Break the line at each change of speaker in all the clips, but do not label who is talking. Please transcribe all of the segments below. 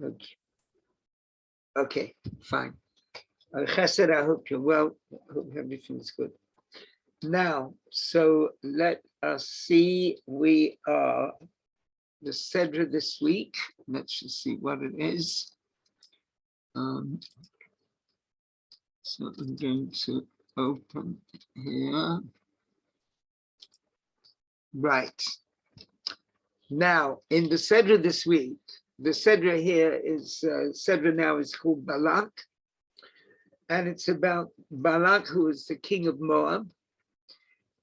Okay. Okay, fine. Chesed, I hope you're well. I hope everything's good. Now, so let us see. We are the Sedra this week. Let's just see what it is. So I'm going to open here. Right. Now, in the Sedra this week, the Sedra here is, Sedra now is called Balak. And it's about Balak, who is the king of Moab.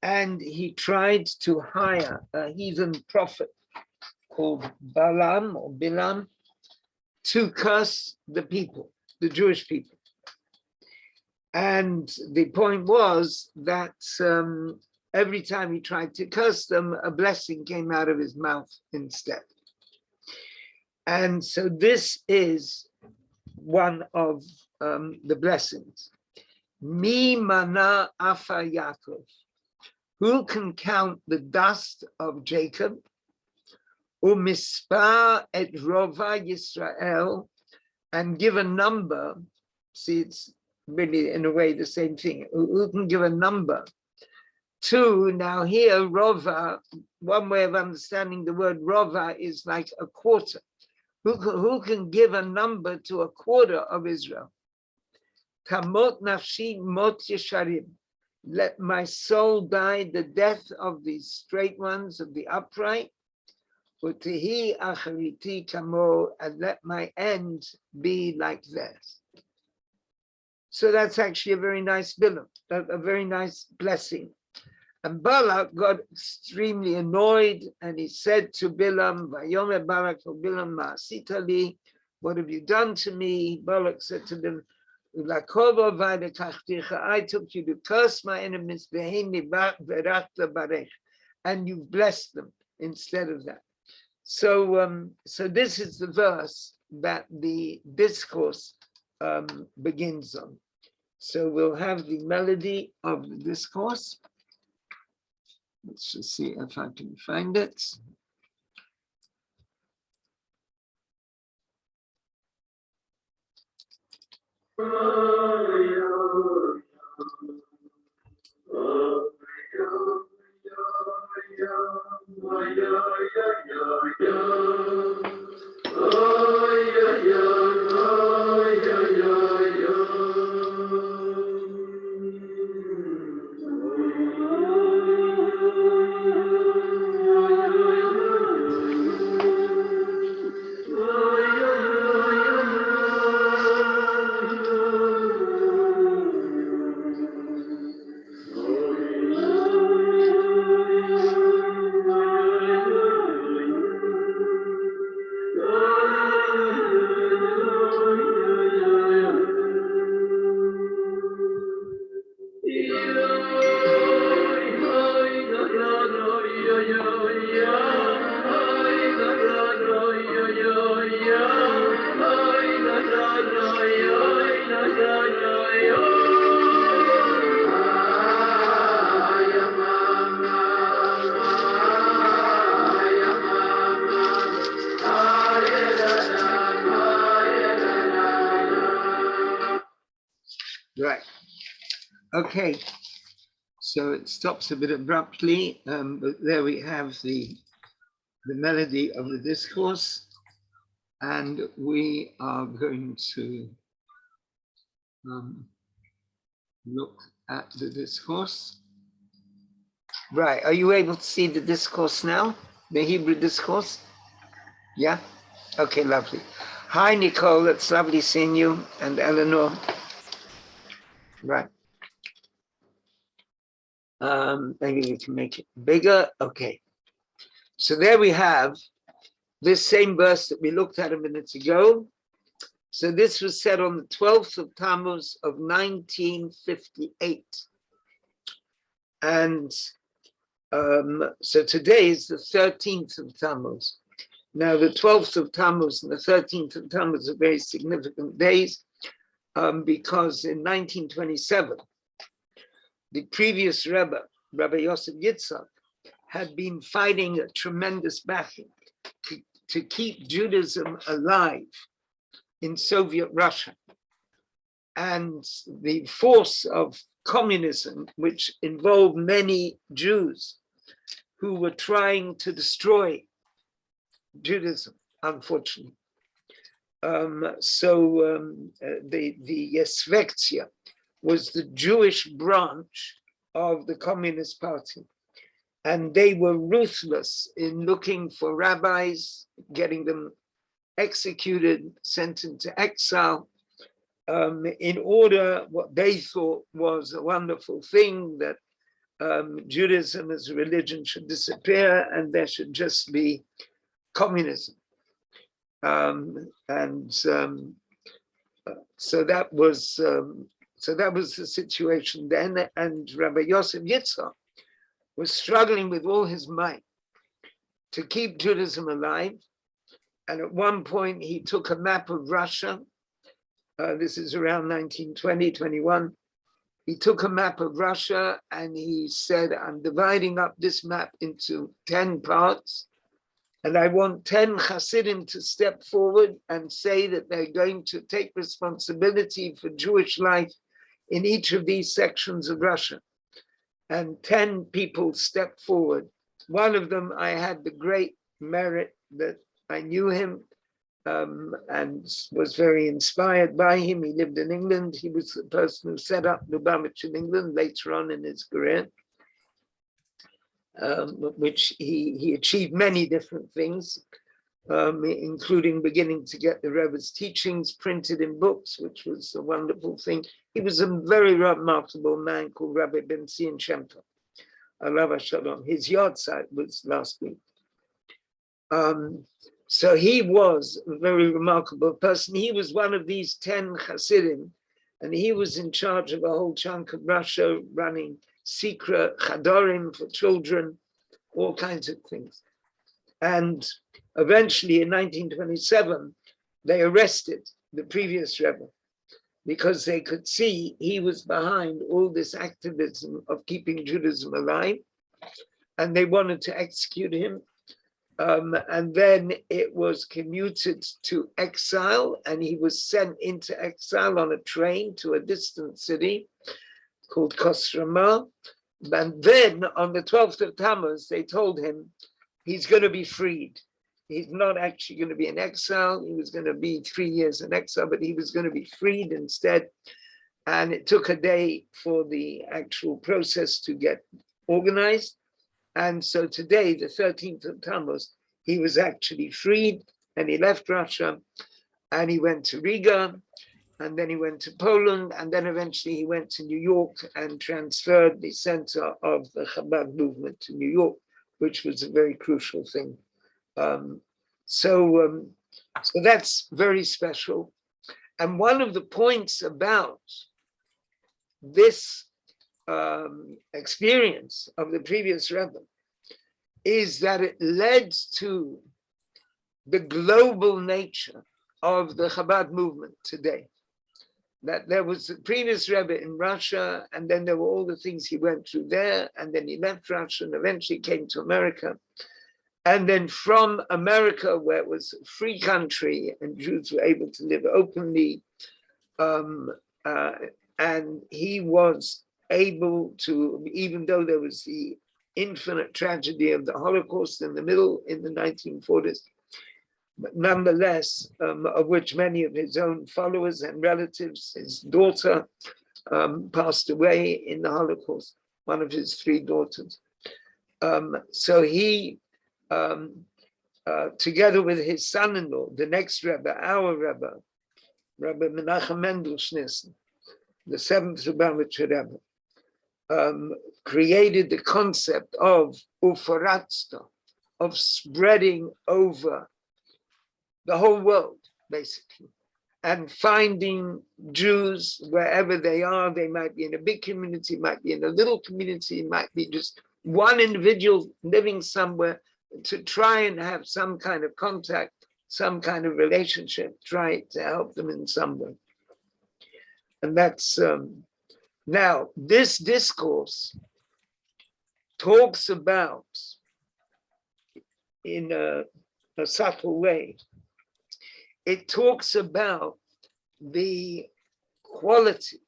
And he tried to hire a heathen prophet called Balaam or Balaam to curse the people, the Jewish people. And the point was that every time he tried to curse them, a blessing came out of his mouth instead. And so this is one of the blessings. Mi mana afa Yaakov. Who can count the dust of Jacob? Umispar et rova Yisrael, and give a number. See, it's really in a way the same thing. Who can give a number to? Now here, rova, one way of understanding the word rova is like a quarter. Who can give a number to a quarter of Israel? Kamot nafshi mot yesharim. Let my soul die the death of the straight ones, of the upright. Utehi achariti kamo, and let my end be like theirs. So that's actually a very nice Balaam, a very nice blessing. And Balak got extremely annoyed, and he said to Balaam, Vayomer Balak for Balaam, Ma'asita li, what have you done to me? Balak said to them, I took you to curse my enemies, and you've blessed them instead of that. So, so this is the verse that the discourse begins on. So we'll have the melody of the discourse. Let's just see if I can find it. Right. Okay. So it stops a bit abruptly, but there we have the melody of the discourse, and we are going to look at the discourse. Right. Are you able to see the discourse now? The Hebrew discourse? Yeah? Okay, lovely. Hi, Nicole. It's lovely seeing you, and Eleanor. Right. Maybe we can make it bigger. Okay. So there we have this same verse that we looked at a minute ago. So this was said on the 12th of Tammuz of 1958. And so today is the 13th of Tammuz. Now the 12th of Tammuz and the 13th of Tammuz are very significant days because in 1927, the previous Rebbe, Rabbi Yosef Yitzhak, had been fighting a tremendous battle to keep Judaism alive in Soviet Russia. And the force of communism, which involved many Jews who were trying to destroy Judaism, unfortunately. The Svektia was the Jewish branch of the Communist Party. And they were ruthless in looking for rabbis, getting them executed, sent into exile, in order, what they thought was a wonderful thing, that Judaism as a religion should disappear and there should just be communism. So that was the situation then. And Rabbi Yosef Yitzhak was struggling with all his might to keep Judaism alive. And at one point he took a map of Russia. This is around 1920, 21. He took a map of Russia and he said, I'm dividing up this map into 10 parts. And I want 10 Hasidim to step forward and say that they're going to take responsibility for Jewish life in each of these sections of Russia. And 10 people stepped forward. One of them, I had the great merit that I knew him and was very inspired by him. He lived in England. He was the person who set up Lubavitch in England later on in his career, which he achieved many different things, including beginning to get the Rebbe's teachings printed in books, which was a wonderful thing. He was a very remarkable man called Rabbi Ben Zion Shem Tov, Alav Shalom. His yahrzeit was last week. So he was a very remarkable person. He was one of these 10 Hasidim, and he was in charge of a whole chunk of Russia, running secret chadorim for children, all kinds of things. And eventually in 1927, they arrested the previous Rebbe because they could see he was behind all this activism of keeping Judaism alive, and they wanted to execute him. And then it was commuted to exile, and he was sent into exile on a train to a distant city called Kostroma. And then on the 12th of Tammuz, they told him he's going to be freed. He's not actually going to be in exile. He was going to be 3 years in exile, but he was going to be freed instead. And it took a day for the actual process to get organized. And so today, the 13th of Tammuz, he was actually freed, and he left Russia, and he went to Riga, and then he went to Poland, and then eventually he went to New York and transferred the center of the Chabad movement to New York, which was a very crucial thing. So that's very special. And one of the points about this experience of the previous Rebbe is that it led to the global nature of the Chabad movement today. That there was the previous Rebbe in Russia, and then there were all the things he went through there, and then he left Russia and eventually came to America. And then from America, where it was a free country and Jews were able to live openly, and he was able to, even though there was the infinite tragedy of the Holocaust in the middle in the 1940s, but nonetheless, of which many of his own followers and relatives, his daughter passed away in the Holocaust, one of his 3 daughters. So he, together with his son-in-law, the next Rebbe, our Rebbe, Rabbi Menachem Mendel Schneerson, the 7th Lubavitcher Rebbe, created the concept of UFARATZTA, of spreading over the whole world, basically, and finding Jews wherever they are. They might be in a big community, might be in a little community, might be just one individual living somewhere, to try and have some kind of contact, some kind of relationship, try to help them in some way. And that's, now this discourse talks about, in a subtle way, it talks about the quality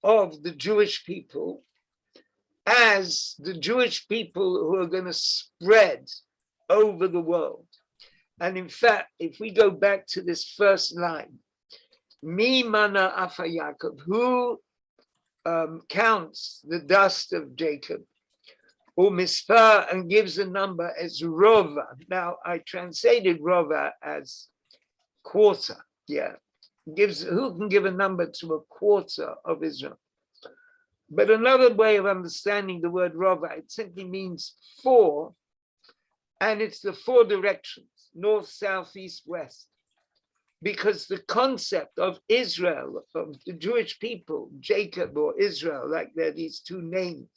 of the Jewish people as the Jewish people who are going to spread over the world. And in fact, if we go back to this first line, Mi mana afa Yaakov, who counts the dust of Jacob, Umispar, and gives a number as Rova. Now, I translated Rova as quarter, yeah. Who can give a number to a quarter of Israel? But another way of understanding the word Rova, it simply means four, and it's the four directions, north, south, east, west. Because the concept of Israel, of the Jewish people, Jacob or Israel, like there are these two names,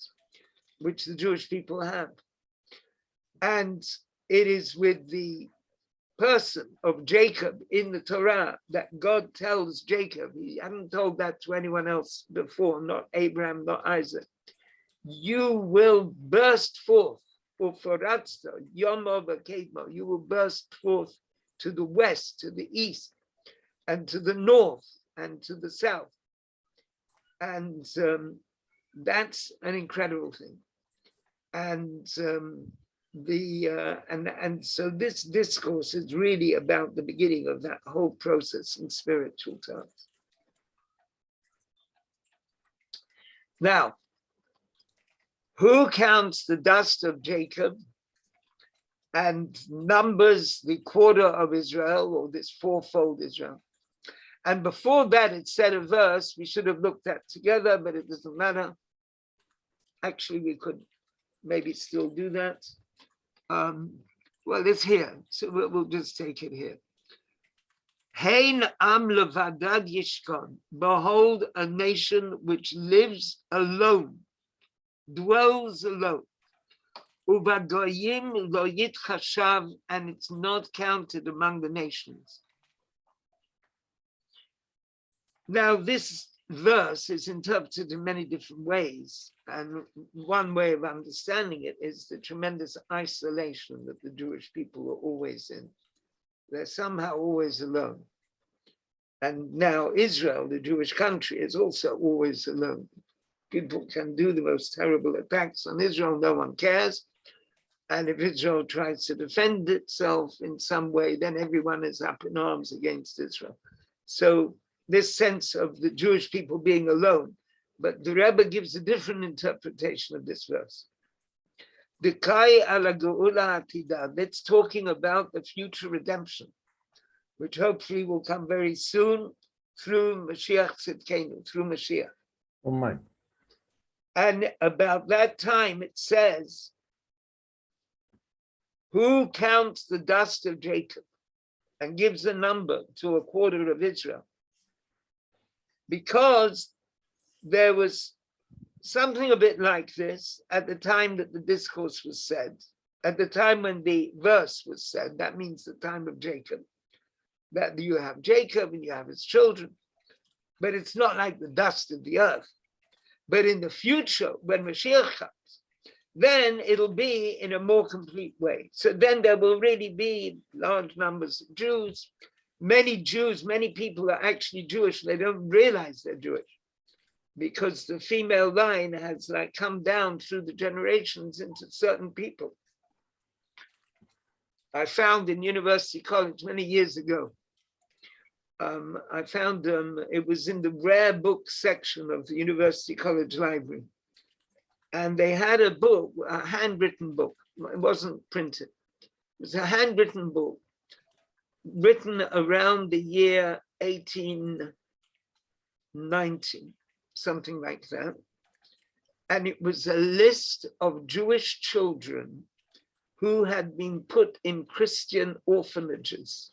which the Jewish people have. And it is with the person of Jacob in the Torah that God tells Jacob, he hadn't told that to anyone else before, not Abraham, not Isaac, you will burst forth, UFARATZTA, Yomo v'kedmo, you will burst forth to the west, to the east, and to the north, and to the south. And that's an incredible thing. And so this discourse is really about the beginning of that whole process in spiritual terms. Now, who counts the dust of Jacob and numbers the quarter of Israel, or this fourfold Israel? And before that, it said a verse we should have looked at together, but it doesn't matter. Actually, we could maybe still do that. Well, it's here, so we'll just take it here. Hein am levadad yishkon, behold, a nation which lives alone, dwells alone. Uvagoyim lo yitchashav, and it's not counted among the nations. Now, this verse is interpreted in many different ways, and one way of understanding it is the tremendous isolation that the Jewish people are always in. They're somehow always alone. And now Israel, the Jewish country, is also always alone. People can do the most terrible attacks on Israel, no one cares. And if Israel tries to defend itself in some way, then everyone is up in arms against Israel. So this sense of the Jewish people being alone, but the Rebbe gives a different interpretation of this verse. Dekai ala geula atida, that's talking about the future redemption, which hopefully will come very soon through Mashiach Tzidkenu, through Mashiach.
Oh my.
And about that time, it says, who counts the dust of Jacob and gives a number to a quarter of Israel? Because there was something a bit like this at the time that the discourse was said, at the time when the verse was said, that means the time of Jacob, that you have Jacob and you have his children, but it's not like the dust of the earth. But in the future, when Mashiach comes, then it'll be in a more complete way. So then there will really be large numbers of Jews. Many people are actually Jewish. They don't realize they're Jewish because the female line has like come down through the generations into certain people. I found in University College many years ago, I found it was in the rare book section of the University College Library. And they had a book, a handwritten book. It wasn't printed. It was a handwritten book written around the year 1890, something like that. And it was a list of Jewish children who had been put in Christian orphanages.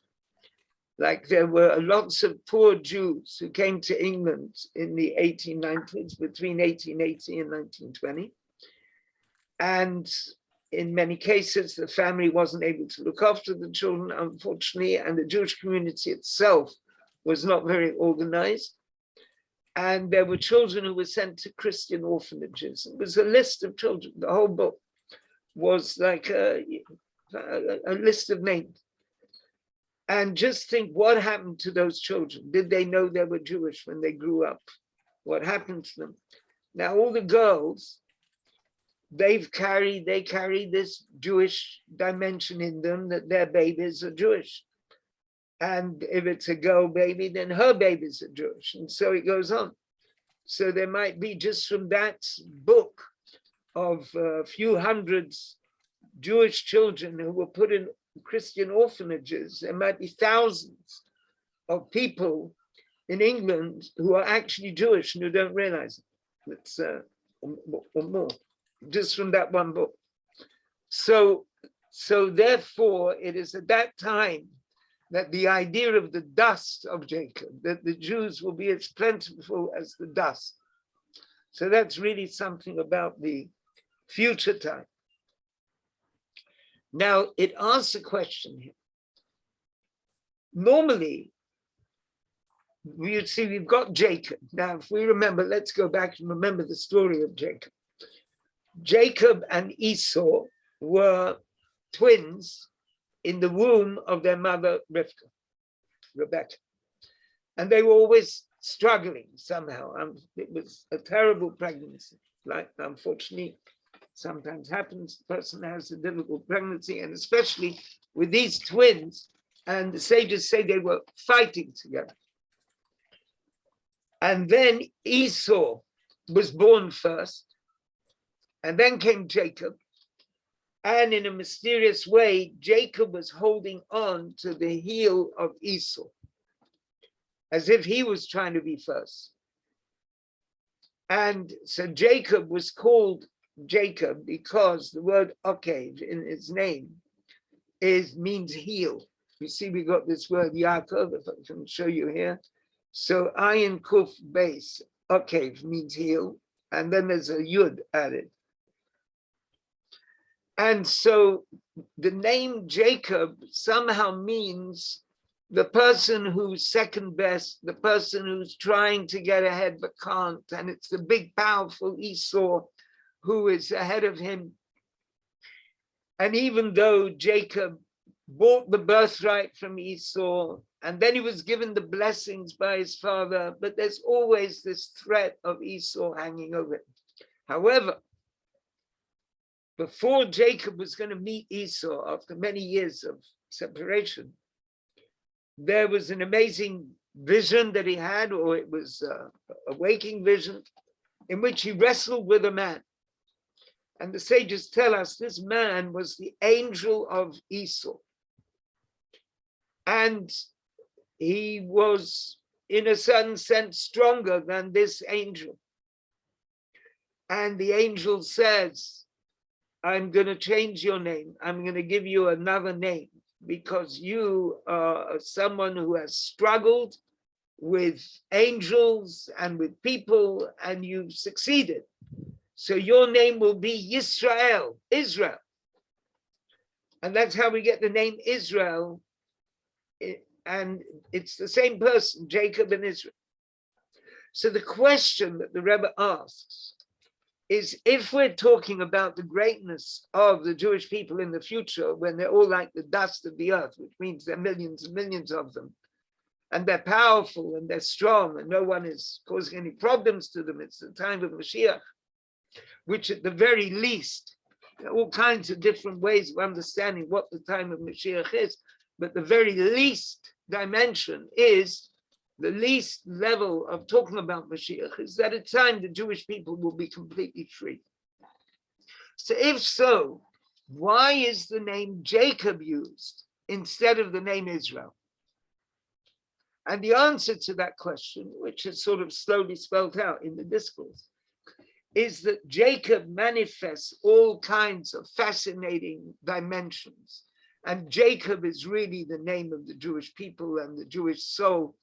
Like there were lots of poor Jews who came to England in the 1890s, between 1880 and 1920. And in many cases, the family wasn't able to look after the children, unfortunately, and the Jewish community itself was not very organized. And there were children who were sent to Christian orphanages. It was a list of children. The whole book was like a list of names. And just think what happened to those children. Did they know they were Jewish when they grew up? What happened to them? Now, all the girls, they carry this Jewish dimension in them, that their babies are Jewish. And if it's a girl baby, then her babies are Jewish. And so it goes on. So there might be, just from that book of a few hundreds Jewish children who were put in Christian orphanages, there might be thousands of people in England who are actually Jewish and who don't realize it. It's or more, just from that one book. So therefore, it is at that time that the idea of the dust of Jacob, that the Jews will be as plentiful as the dust. So that's really something about the future time. Now, it asks a question here. Normally, you see, we've got Jacob. Now, if we remember, let's go back and remember the story of Jacob. Jacob and Esau were twins in the womb of their mother, Rebecca. And they were always struggling somehow. It was a terrible pregnancy. Like, unfortunately, sometimes happens, the person has a difficult pregnancy, and especially with these twins, and the sages say they were fighting together. And then Esau was born first, and then came Jacob. And in a mysterious way, Jacob was holding on to the heel of Esau, as if he was trying to be first. And so Jacob was called Jacob because the word Okev in his name means heel. You see, we got this word Yaakov, if I can show you here. So Ayin Kuf base, Okev means heel, and then there's a Yud added. And so the name Jacob somehow means the person who's second best, the person who's trying to get ahead but can't. And it's the big, powerful Esau who is ahead of him. And even though Jacob bought the birthright from Esau, and then he was given the blessings by his father, but there's always this threat of Esau hanging over him. However, before Jacob was going to meet Esau after many years of separation, there was an amazing vision that he had, or it was a waking vision, in which he wrestled with a man. And the sages tell us this man was the angel of Esau. And he was, in a certain sense, stronger than this angel. And the angel says, I'm going to change your name. I'm going to give you another name because you are someone who has struggled with angels and with people, and you've succeeded. So your name will be Yisrael, Israel. And that's how we get the name Israel. And it's the same person, Jacob and Israel. So the question that the Rebbe asks is, if we're talking about the greatness of the Jewish people in the future, when they're all like the dust of the earth, which means there are millions and millions of them, and they're powerful and they're strong and no one is causing any problems to them, it's the time of Mashiach, which at the very least, there are all kinds of different ways of understanding what the time of Mashiach is, but the very least dimension is, the least level of talking about Mashiach is that at time the Jewish people will be completely free. So if so, why is the name Jacob used instead of the name Israel? And the answer to that question, which is sort of slowly spelled out in the discourse, is that Jacob manifests all kinds of fascinating dimensions. And Jacob is really the name of the Jewish people and the Jewish soul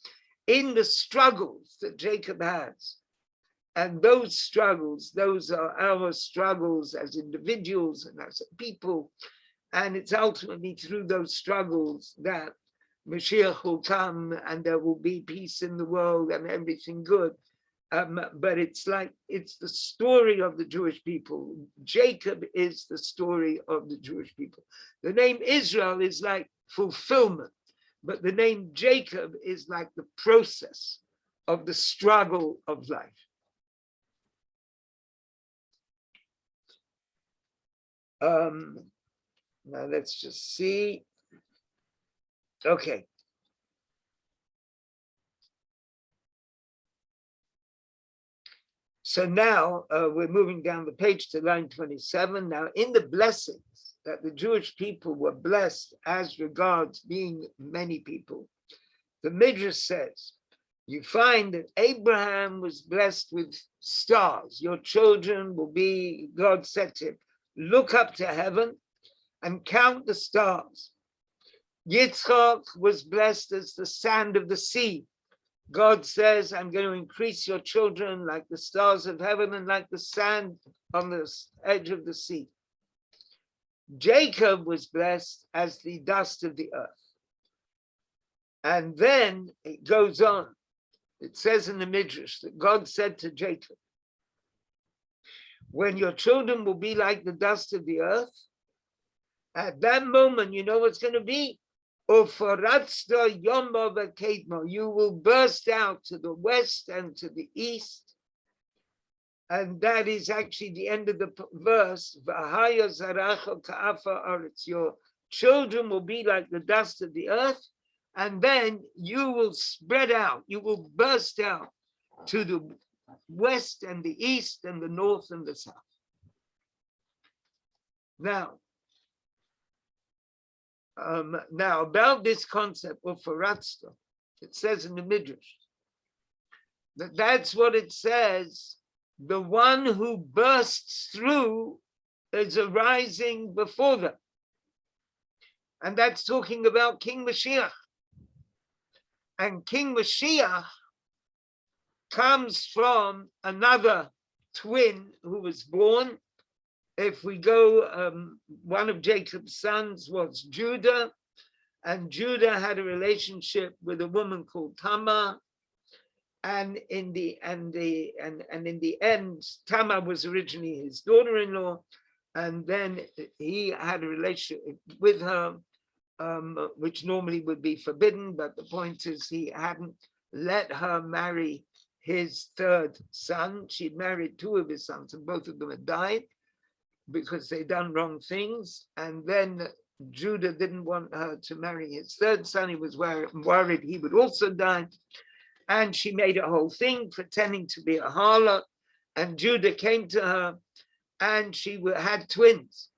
in the struggles that Jacob has. And those struggles, those are our struggles as individuals and as a people. And it's ultimately through those struggles that Mashiach will come and there will be peace in the world and everything good. But it's like, it's the story of the Jewish people. Jacob is the story of the Jewish people. The name Israel is like fulfillment. but the name Jacob is like the process of the struggle of life. Now let's just see. Okay. So now we're moving down the page to line 27. Now, in the blessings that the Jewish people were blessed as regards being many people, the Midrash says, you find that Abraham was blessed with stars. Your children will be, God said to him, look up to heaven and count the stars. Yitzchak was blessed as the sand of the sea. God says, I'm going to increase your children like the stars of heaven and like the sand on the edge of the sea. Jacob was blessed as the dust of the earth. And then it goes on. It says in the Midrash that God said to Jacob, when your children will be like the dust of the earth, at that moment, you know what's going to be? UFARATZTA yomba v'kedma. You will burst out to the west and to the east. And that is actually the end of the verse. V'haya zaracha ka'afa aretz. Your children will be like the dust of the earth. And then you will spread out. You will burst out to the west and the east and the north and the south. Now about this concept of UFARATZTA, it says in the Midrash that that's what it says. The one who bursts through is arising before them. And that's talking about King Mashiach. And King Mashiach comes from another twin who was born. If we go, one of Jacob's sons was Judah, and Judah had a relationship with a woman called Tamar, and in the end, Tamar was originally his daughter-in-law, and then he had a relationship with her, which normally would be forbidden, but the point is he hadn't let her marry his third son. She'd married two of his sons, and both of them had died because they'd done wrong things. And then Judah didn't want her to marry his third son. He was worried he would also die. And she made a whole thing pretending to be a harlot. And Judah came to her and she had twins.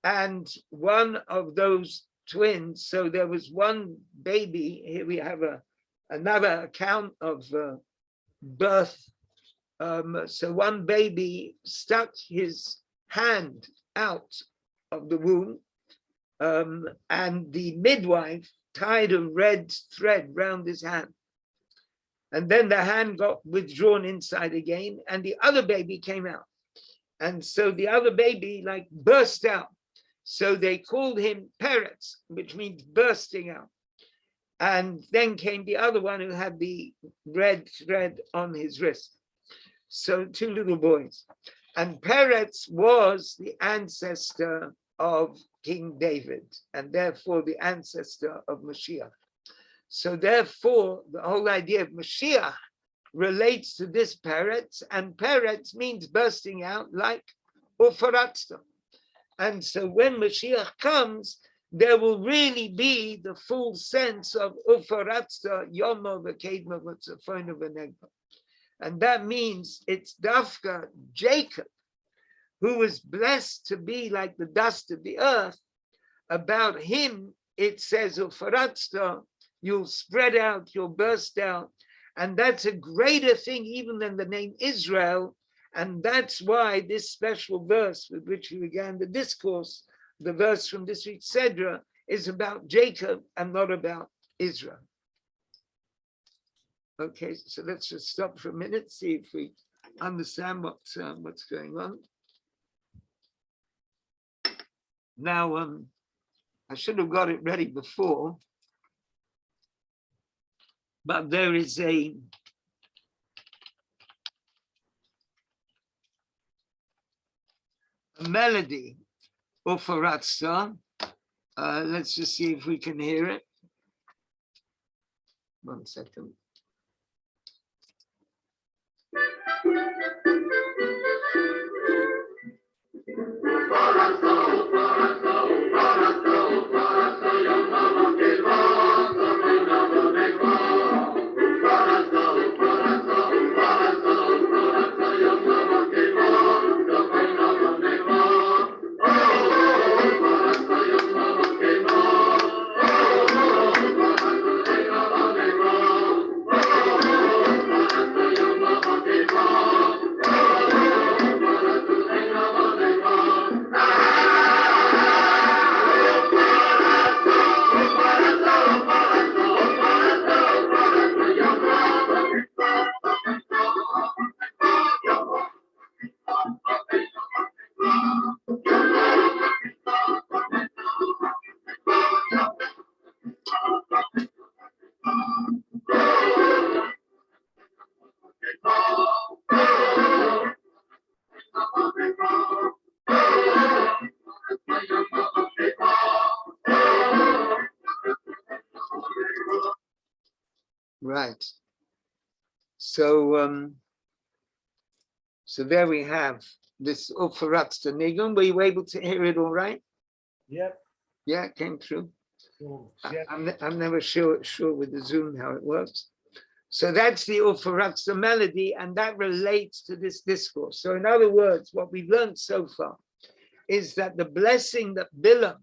And one of those twins, so there was one baby. Here we have another account of birth. So one baby stuck his hand out of the womb, and the midwife tied a red thread round his hand. And then the hand got withdrawn inside again, and the other baby came out. And so the other baby like burst out. So they called him Peretz, which means bursting out. And then came the other one who had the red thread on his wrist. So two little boys. And Peretz was the ancestor of King David, and therefore the ancestor of Mashiach. So therefore, the whole idea of Mashiach relates to this Peretz, and Peretz means bursting out like UFARATZTA. And so when Mashiach comes, there will really be the full sense of UFARATZTA yomba v'kedma v'tzafona v'negba. And that means it's Dafka, Jacob, who was blessed to be like the dust of the earth. About him, it says, UFARATZTA, you'll spread out, you'll burst out. And that's a greater thing even than the name Israel. And that's why this special verse with which we began the discourse, the verse from this week's Sedra, is about Jacob and not about Israel. Okay, so let's just stop for a minute, see if we understand what's going on. Now, I should have got it ready before, but there is a melody, UFARATZTA. Let's just see if we can hear it. 1 second. Right. So so there we have this UFARATZTA Nigun. Were you able to hear it all right?
Yep.
Yeah, it came through.
Yep.
I'm never sure with the Zoom how it works. So that's the UFARATZTA melody, and that relates to this discourse. So in other words, what we've learned so far is that the blessing that Balaam,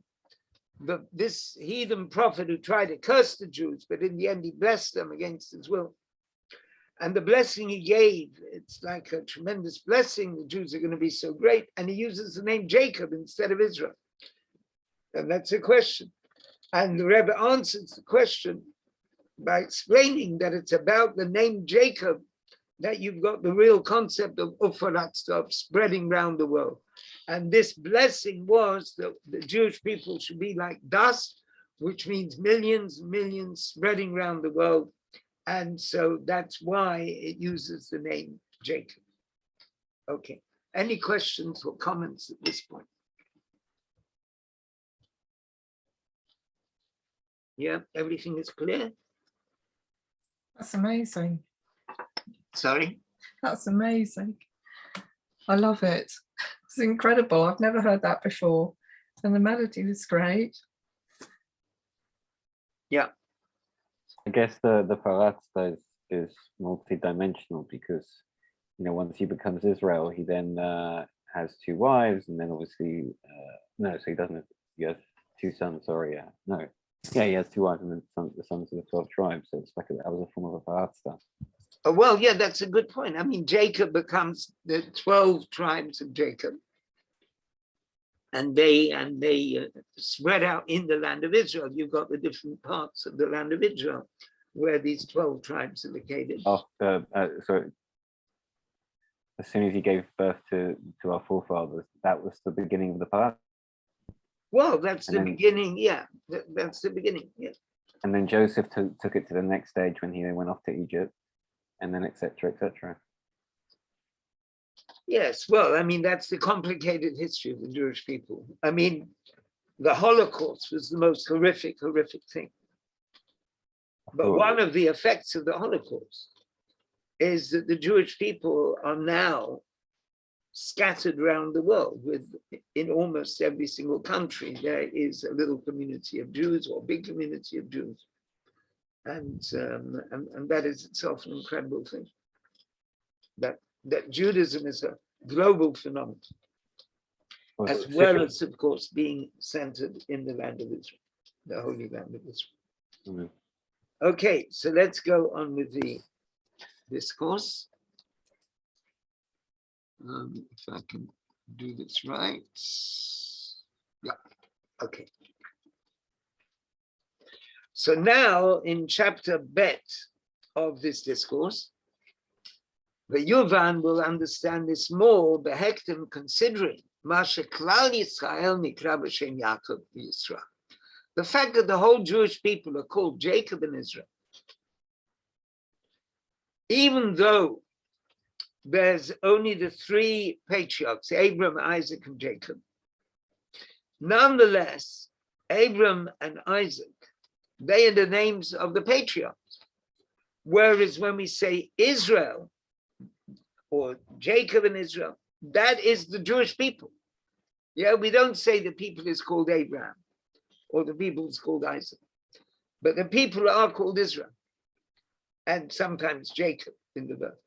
this heathen prophet who tried to curse the Jews, but in the end he blessed them against his will. And the blessing he gave, it's like a tremendous blessing. The Jews are going to be so great. And he uses the name Jacob instead of Israel. And that's a question. And the Rebbe answers the question by explaining that it's about the name Jacob that you've got the real concept of UFARATZTA, of spreading around the world. And this blessing was that the Jewish people should be like dust, which means millions and millions spreading around the world. And so that's why it uses the name Jacob. Okay. Any questions or comments at this point? Yeah, everything is clear?
That's amazing.
Sorry?
That's amazing. I love it. It's incredible. I've never heard that before. And the melody was great.
Yeah.
I guess the Paratzta is multi-dimensional because, you know, once he becomes Israel, he then has 2 wives, and then obviously, no, so he doesn't, he has 2 sons, sorry, no. Yeah, he has 2 wives and then the sons of the 12 tribes, so it's like that was a form of a Paratzta.
Oh, well, yeah, that's a good point. I mean, Jacob becomes the 12 tribes of Jacob. And they spread out in the land of Israel. You've got the different parts of the land of Israel where these 12 tribes are located.
So as soon as he gave birth to our forefathers, that was the beginning of the Paratzta.
Well, that's the beginning, yeah. That's the beginning, yeah.
And then Joseph took it to the next stage when he went off to Egypt, and then et cetera, et cetera.
Yes, well, I mean, that's the complicated history of the Jewish people. I mean, the Holocaust was the most horrific thing. But one of the effects of the Holocaust is that the Jewish people are now scattered around the world. In almost every single country, there is a little community of Jews or a big community of Jews. And that is itself an incredible thing. That Judaism is a global phenomenon, as well as, of course, being centered in the land of Israel, the Holy Land of Israel.
Mm-hmm.
Okay, so let's go on with the discourse. If I can do this right. Yeah, okay. So now in chapter Bet of this discourse, the Yuvan will understand this more, behektim, considering Masha Klal Yisrael Nikra B'Shem Yaakov Yisrael. The fact that the whole Jewish people are called Jacob and Israel, even though there's only the 3 patriarchs, Abram, Isaac, and Jacob. Nonetheless, Abram and Isaac, they are the names of the patriarchs. Whereas when we say Israel, or Jacob and Israel, that is the Jewish people. Yeah, we don't say the people is called Abraham, or the people is called Isaac, but the people are called Israel, and sometimes Jacob in the verse.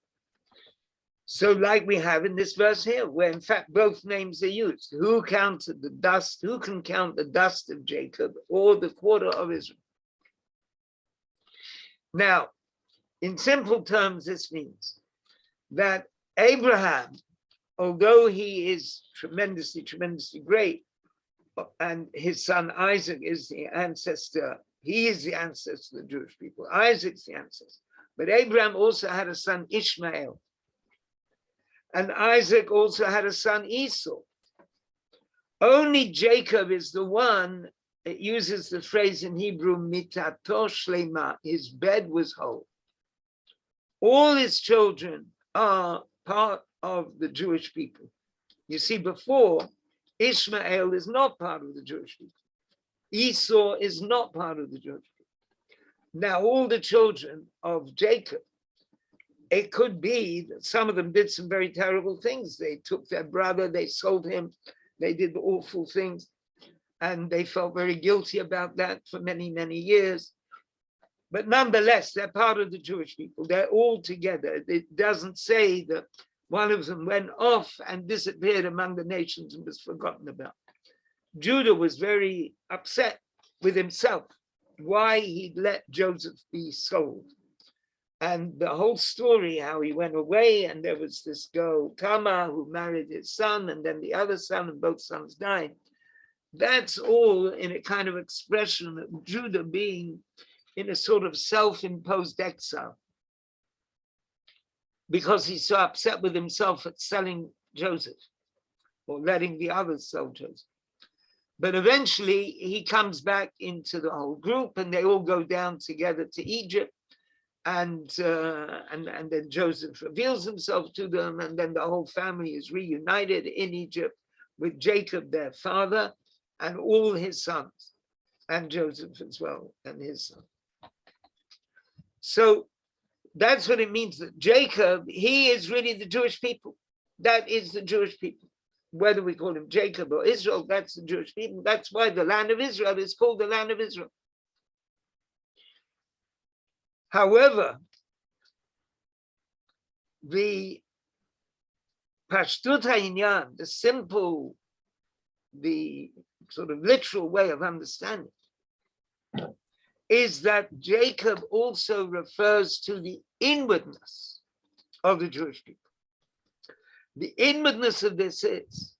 So like we have in this verse here, where in fact both names are used. Who counted the dust? Who can count the dust of Jacob or the quarter of Israel? Now, in simple terms, this means that Abraham, although he is tremendously, tremendously great, and his son Isaac is the ancestor, he is the ancestor of the Jewish people. Isaac's the ancestor. But Abraham also had a son Ishmael. And Isaac also had a son Esau. Only Jacob is the one that uses the phrase in Hebrew, mitato shlema, his bed was whole. All his children are part of the Jewish people. You see, before, Ishmael is not part of the Jewish people. Esau is not part of the Jewish people. Now, all the children of Jacob, it could be that some of them did some very terrible things. They took their brother, they sold him, they did awful things, and they felt very guilty about that for many, many years. But nonetheless, they're part of the Jewish people. They're all together. It doesn't say that one of them went off and disappeared among the nations and was forgotten about. Judah was very upset with himself why he'd let Joseph be sold. And the whole story, how he went away, and there was this girl, Tamar, who married his son, and then the other son, and both sons died. That's all in a kind of expression of Judah being in a sort of self-imposed exile, because he's so upset with himself at selling Joseph, or letting the others sell Joseph. But eventually he comes back into the whole group, and they all go down together to Egypt. And then Joseph reveals himself to them, and then the whole family is reunited in Egypt with Jacob, their father, and all his sons, and Joseph as well, and his son. So that's what it means that Jacob, he is really the Jewish people. That is the Jewish people. Whether we call him Jacob or Israel, that's the Jewish people. That's why the land of Israel is called the land of Israel. However, the Pashtut HaInyan, the sort of literal way of understanding, is that Jacob also refers to the inwardness of the Jewish people. The inwardness of this is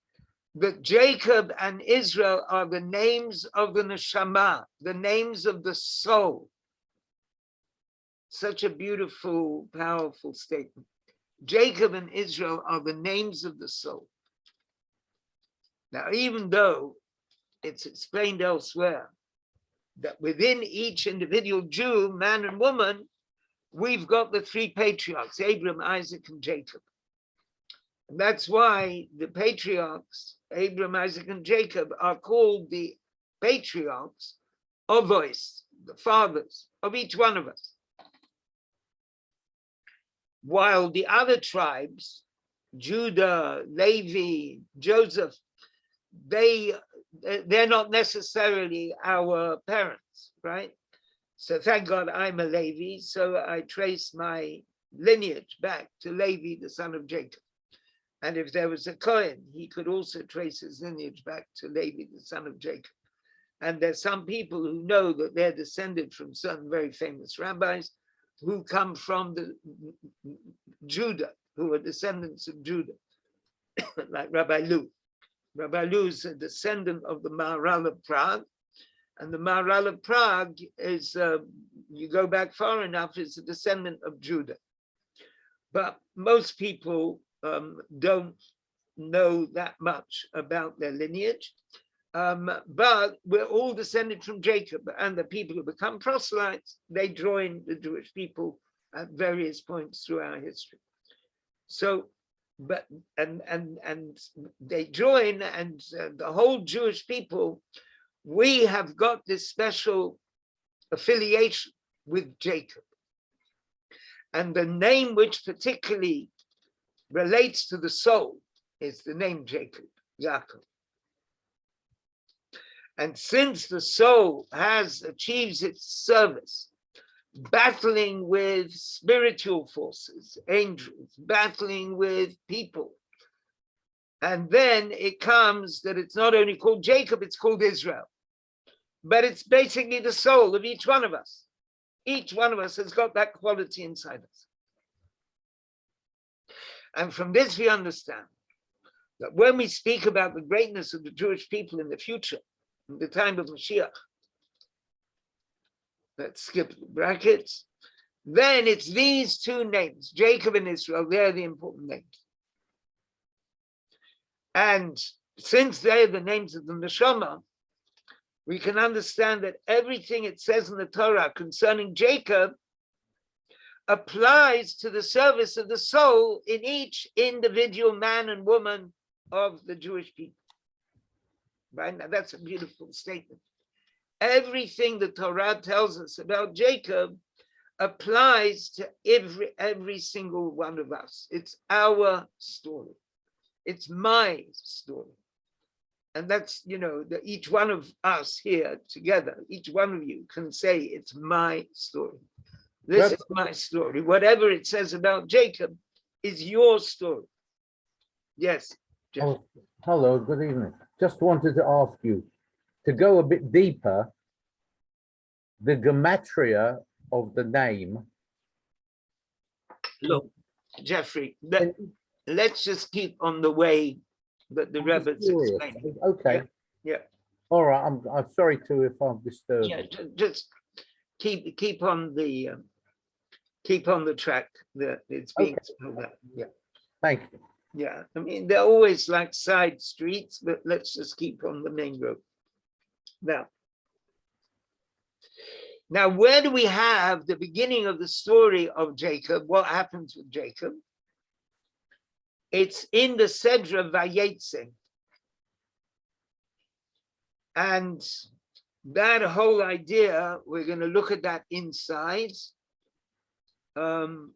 that Jacob and Israel are the names of the neshama, the names of the soul. Such a beautiful, powerful statement. Jacob and Israel are the names of the soul. Now, even though it's explained elsewhere that within each individual Jew, man and woman, we've got the three patriarchs, Abraham, Isaac, and Jacob. And that's why the patriarchs, Abraham, Isaac, and Jacob, are called the patriarchs, avos, the fathers of each one of us. While the other tribes, Judah, Levi, Joseph, they're not necessarily our parents, right? So thank God I'm a Levi, so I trace my lineage back to Levi, the son of Jacob. And if there was a Cohen, he could also trace his lineage back to Levi, the son of Jacob. And there's some people who know that they're descended from certain very famous rabbis who come from the Judah, who are descendants of Judah, like Rabbi Lu. Rabbi Lu is a descendant of the Maharal of Prague, and the Maharal of Prague is, you go back far enough, is a descendant of Judah. But most people don't know that much about their lineage. But we're all descended from Jacob, and the people who become proselytes, they join the Jewish people at various points through our history. So, and they join, and the whole Jewish people, we have got this special affiliation with Jacob. And the name which particularly relates to the soul is the name Jacob, Yaakov. And since the soul achieves its service, battling with spiritual forces, angels, battling with people, and then it comes that it's not only called Jacob, it's called Israel. But it's basically the soul of each one of us. Each one of us has got that quality inside us. And from this we understand that when we speak about the greatness of the Jewish people in the future, in the time of Mashiach, let's skip the brackets, then it's these two names, Jacob and Israel, they're the important names. And since they're the names of the Neshama, we can understand that everything it says in the Torah concerning Jacob applies to the service of the soul in each individual man and woman of the Jewish people. Right? Now that's a beautiful statement. Everything the Torah tells us about Jacob applies to every single one of us. It's our story. It's my story. And that's, that each one of us here together, each one of you can say, it's my story. This is my story. Whatever it says about Jacob is your story. Yes, Jeff.
Oh, hello, good evening. Just wanted to ask you, to go a bit deeper, the gematria of the name.
Look, Jeffrey, let's just keep on the way that the Rebbe is explaining.
Okay.
Yeah.
All right. I'm sorry if I've disturbed.
Yeah, just keep on the track that it's being spelled out. Yeah.
Thank you.
Yeah. I mean, they're always like side streets, but let's just keep on the main road. Now, where do we have the beginning of the story of Jacob? What happens with Jacob? It's in the Sedra Vayetze. And that whole idea, we're going to look at that inside. In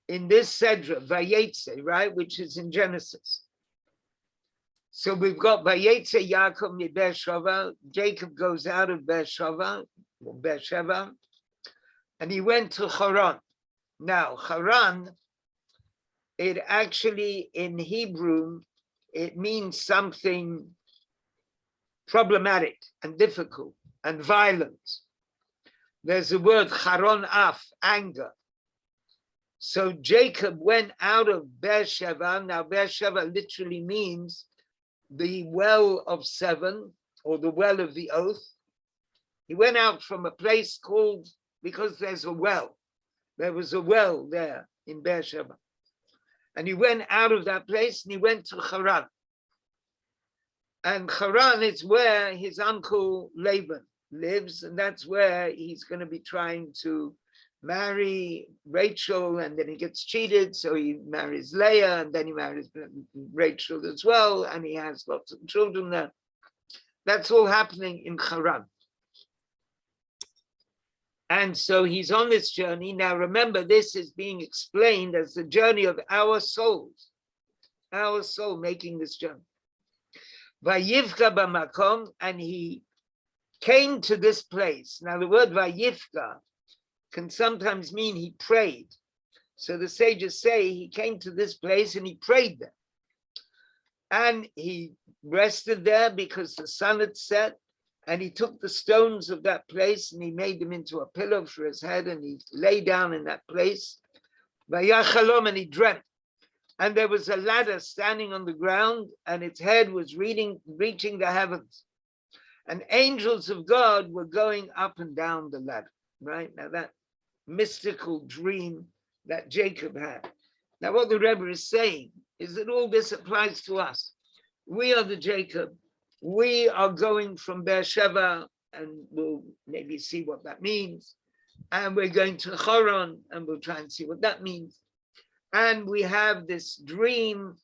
this Sedra Vayetze, right, which is in Genesis. So we've got Vayetze Yaakov mi Beersheva. Jacob goes out of Beersheva, and he went to Haran. Now, Haran, it actually in Hebrew, it means something problematic and difficult and violent. There's the word Charon Af, anger. So Jacob went out of Beersheba. Now Beersheba literally means the well of seven, or the well of the oath. He went out from a place called, because there's a well. There was a well there in Beersheba. And he went out of that place and he went to Haran. And Haran is where his uncle Laban lives, and that's where he's going to be trying to marry Rachel, and then he gets cheated, so he marries Leah, and then he marries Rachel as well, and he has lots of children there. That's all happening in Haran. And so he's on this journey. Now remember, this is being explained as the journey of our souls, our soul making this journey. Vayivka b'makom, and he came to this place. Now the word Vayivka can sometimes mean he prayed. So the sages say he came to this place and he prayed there. And he rested there because the sun had set, and he took the stones of that place and he made them into a pillow for his head, and he lay down in that place. Vayachalom, and he dreamt. And there was a ladder standing on the ground, and its head was reaching the heavens. And angels of God were going up and down the ladder, right? Now that mystical dream that Jacob had. Now what the Rebbe is saying is that all this applies to us. We are the Jacob. We are going from Beersheba, and we'll maybe see what that means. And we're going to Haran, and we'll try and see what that means. And we have this dream,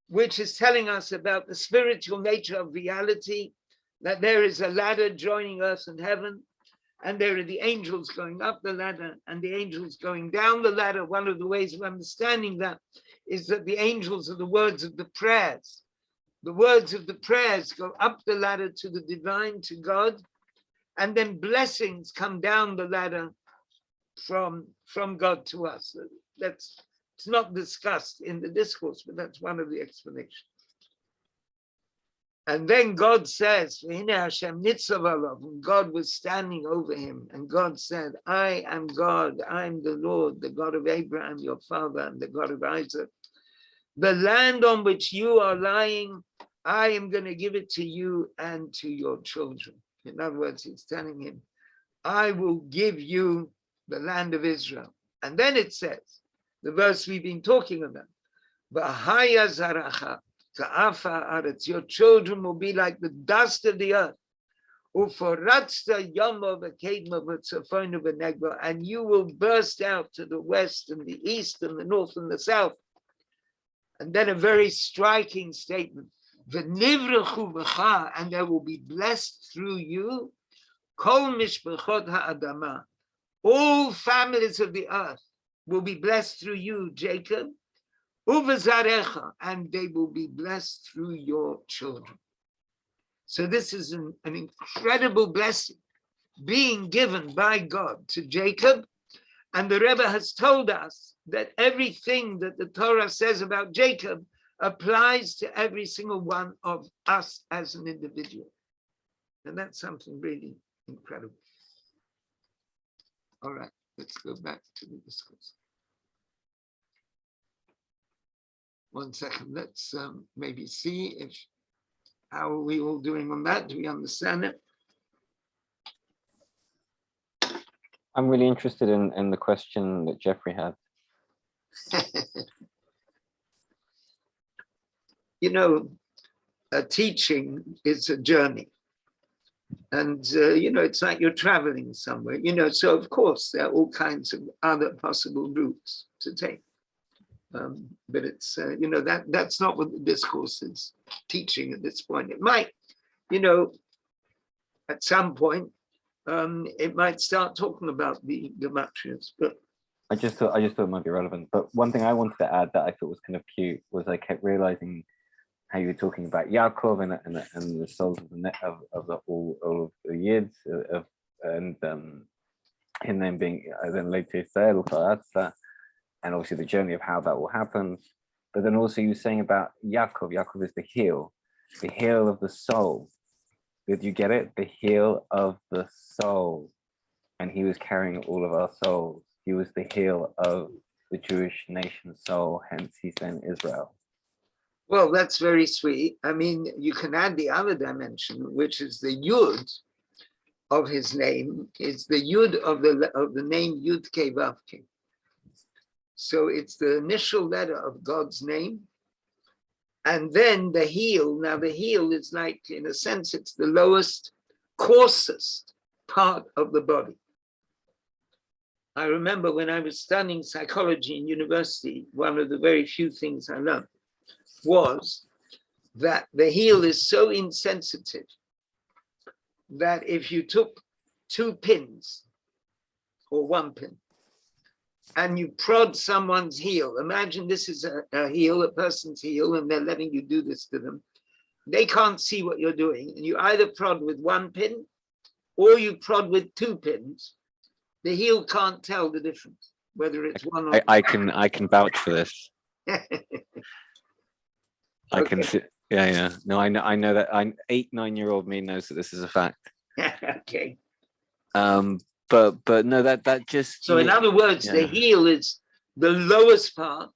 which is telling us about the spiritual nature of reality, that there is a ladder joining earth and heaven, and there are the angels going up the ladder and the angels going down the ladder. One of the ways of understanding that is that the angels are the words of the prayers. The words of the prayers go up the ladder to the divine, to God, and then blessings come down the ladder from God to us. It's not discussed in the discourse, but that's one of the explanations. And then God says, when God was standing over him, and God said, I am God, I am the Lord, the God of Abraham, your father, and the God of Isaac. The land on which you are lying, I am going to give it to you and to your children. In other words, he's telling him, I will give you the land of Israel. And then it says, the verse we've been talking about, V'haya zaracha ka'afa aretz, your children will be like the dust of the earth. UFARATZTA yama v'kedma v'tzafonu v'negba, and you will burst out to the west and the east and the north and the south. And then a very striking statement, v'nivrechu v'cha, and they will be blessed through you, kol mishpachot ha'adama, all families of the earth will be blessed through you, Jacob, uvazarecha, and they will be blessed through your children. So this is an incredible blessing being given by God to Jacob. And the Rebbe has told us that everything that the Torah says about Jacob applies to every single one of us as an individual. And that's something really incredible. All right, let's go back to the discourse. One second, let's maybe see how are we all doing on that? Do we understand it?
I'm really interested in the question that Jeffrey had.
You know, a teaching is a journey. And, you know, it's like you're traveling somewhere, you know, so of course there are all kinds of other possible routes to take. But it's, you know, that's not what the discourse is teaching at this point. It might, you know, at some point, it might start talking about the gematrias, but
I just thought it might be relevant. But one thing I wanted to add that I thought was kind of cute was I kept realizing how you were talking about Yaakov and the souls of all of the Yids and in them being then later Israel, UFARATZTA, and obviously the journey of how that all happens. But then also you were saying about Yaakov. Yaakov is the heel of the soul. Did you get it? The heel of the soul. And he was carrying all of our souls. He was the heel of the Jewish nation soul, hence he's then Israel.
well, that's very sweet. I mean, you can add the other dimension, which is the Yud of his name. It's the Yud of the name Yud Kei Vav Kei. So it's the initial letter of God's name. And then the heel. Now the heel is like, in a sense, it's the lowest, coarsest part of the body. I remember when I was studying psychology in university, one of the very few things I learned was that the heel is so insensitive that if you took 2 pins or 1 pin and you prod someone's heel, imagine this is a heel, a person's heel, and they're letting you do this to them. They can't see what you're doing. And you either prod with 1 pin or you prod with 2 pins. The heel can't tell the difference, whether it's one or
I can vouch for this. I can see, yeah. No, I know that 8-9-year-old me knows that this is a fact.
Okay.
But no, that just.
So in other words,
yeah.
the heel is the lowest part.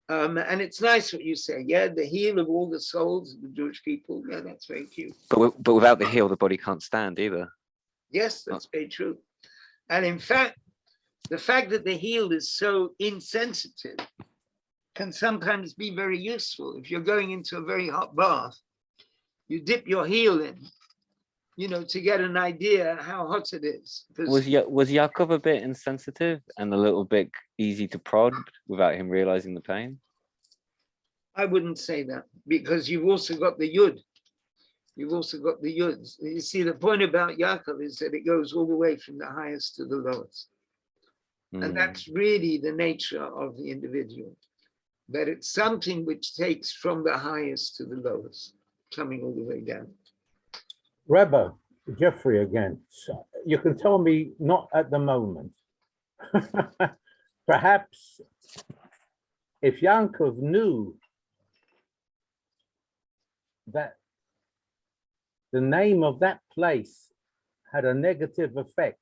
And it's nice what you say, yeah, the heel of all the souls of the Jewish people. Yeah, that's very cute.
But without the heel, the body can't stand either.
Yes, that's very true. And in fact, the fact that the heel is so insensitive can sometimes be very useful. If you're going into a very hot bath, you dip your heel in, you know, to get an idea how hot it is.
Was Yaakov a bit insensitive and a little bit easy to prod without him realizing the pain?
I wouldn't say that, because you've also got the Yud. you've also got the yuds. You see, the point about Yaakov is that it goes all the way from the highest to the lowest. And that's really the nature of the individual, that it's something which takes from the highest to the lowest, coming all the way down.
Rebbe, Jeffrey again, so you can tell me not at the moment. Perhaps if Yaakov knew that the name of that place had a negative effect,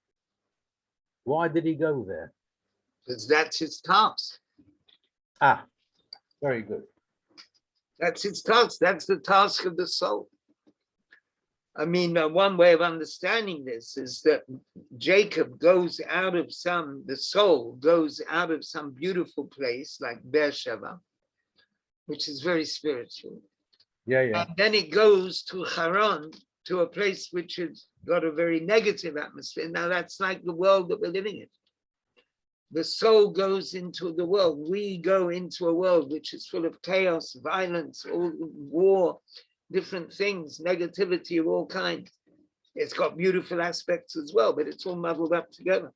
why did he go there?
Because that's his task.
Ah, very good.
That's its task. That's the task of the soul. I mean, one way of understanding this is that Jacob goes out of the soul goes out of some beautiful place like Beersheba, which is very spiritual.
Yeah, yeah.
And then it goes to Haran, to a place which has got a very negative atmosphere. Now that's like the world that we're living in. The soul goes into the world. We go into a world which is full of chaos, violence, all war, different things, negativity of all kinds. It's got beautiful aspects as well, but it's all muddled up together.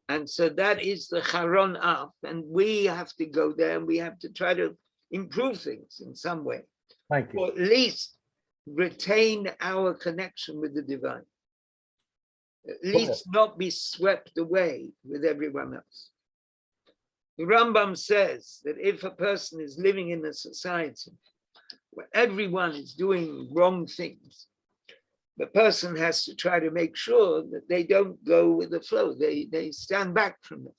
And so that is the Haran up, and we have to go there and we have to try to improve things in some way.
Thank you.
Or at least retain our connection with the divine. At least not be swept away with everyone else. The Rambam says that if a person is living in a society where everyone is doing wrong things, the person has to try to make sure that they don't go with the flow. They stand back from it.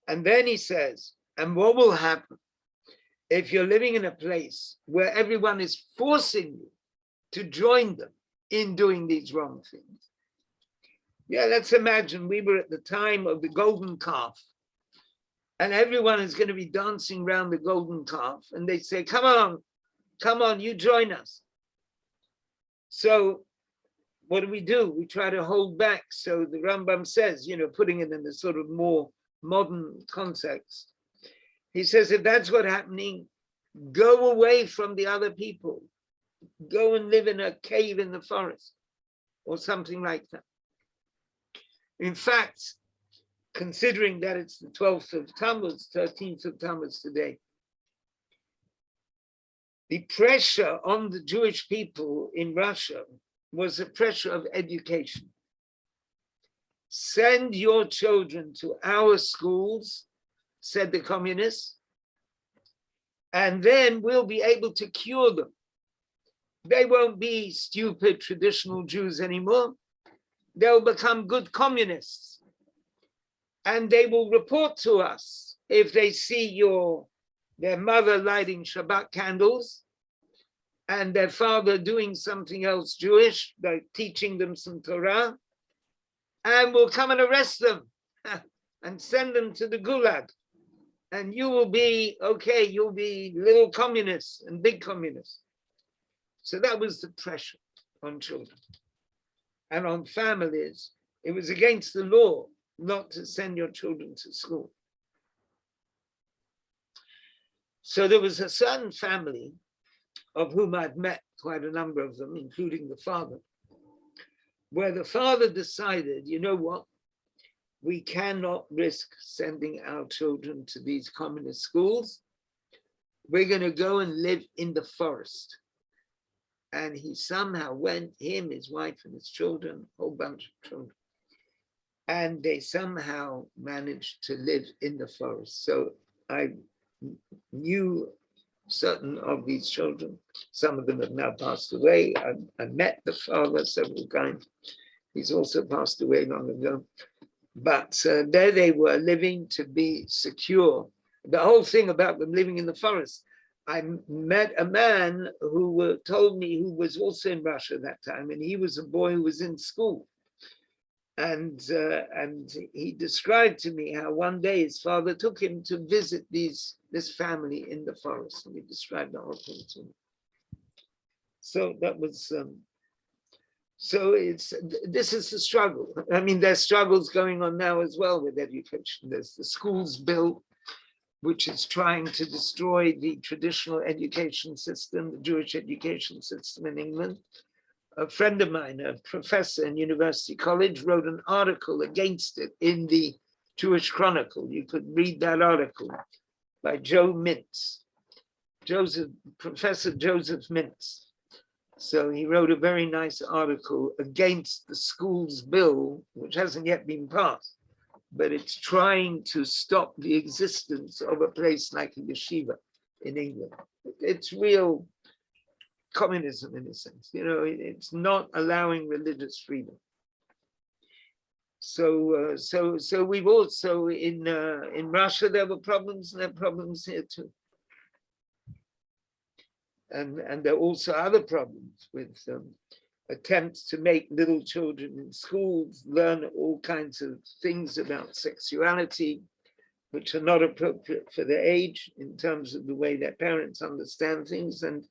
And then he says, and what will happen if you're living in a place where everyone is forcing you to join them in doing these wrong things? Yeah, let's imagine we were at the time of the golden calf, and everyone is going to be dancing around the golden calf, and they say, come on, you join us. So what do? We try to hold back. So the Rambam says, putting it in a sort of more modern context, he says, if that's what's happening, go away from the other people. Go and live in a cave in the forest or something like that. In fact, considering that it's the 12th of Tammuz, 13th of Tammuz today, the pressure on the Jewish people in Russia was a pressure of education. Send your children to our schools, said the communists, and then we'll be able to cure them. They won't be stupid traditional Jews anymore. They'll become good communists. And they will report to us if they see their mother lighting Shabbat candles and their father doing something else Jewish, like teaching them some Torah, and we'll come and arrest them and send them to the Gulag. And you will be, okay, you'll be little communists and big communists. So that was the pressure on children. And on families, it was against the law not to send your children to school. So there was a certain family of whom I'd met quite a number of them, including the father, where the father decided, you know what, we cannot risk sending our children to these communist schools. We're going to go and live in the forest. And he somehow went, him, his wife, and his children, a whole bunch of children, and they somehow managed to live in the forest. So I knew certain of these children. Some of them have now passed away. I met the father several times. He's also passed away long ago. But there they were, living to be secure. The whole thing about them living in the forest, I met a man who told me, who was also in Russia at that time, and he was a boy who was in school. And he described to me how one day his father took him to visit this family in the forest, and he described the whole thing to me. So that was, this is the struggle. I mean, there's struggles going on now as well with education. There's the schools bill, which is trying to destroy the traditional education system, the Jewish education system in England. A friend of mine, a professor in University College, wrote an article against it in the Jewish Chronicle. You could read that article by Joe Mintz, Professor Joseph Mintz. So he wrote a very nice article against the schools bill, which hasn't yet been passed, but it's trying to stop the existence of a place like a yeshiva in England. It's real communism in a sense, it's not allowing religious freedom. So we've also in Russia there were problems, and there are problems here too. And there are also other problems with attempts to make little children in schools learn all kinds of things about sexuality, which are not appropriate for their age in terms of the way their parents understand things. And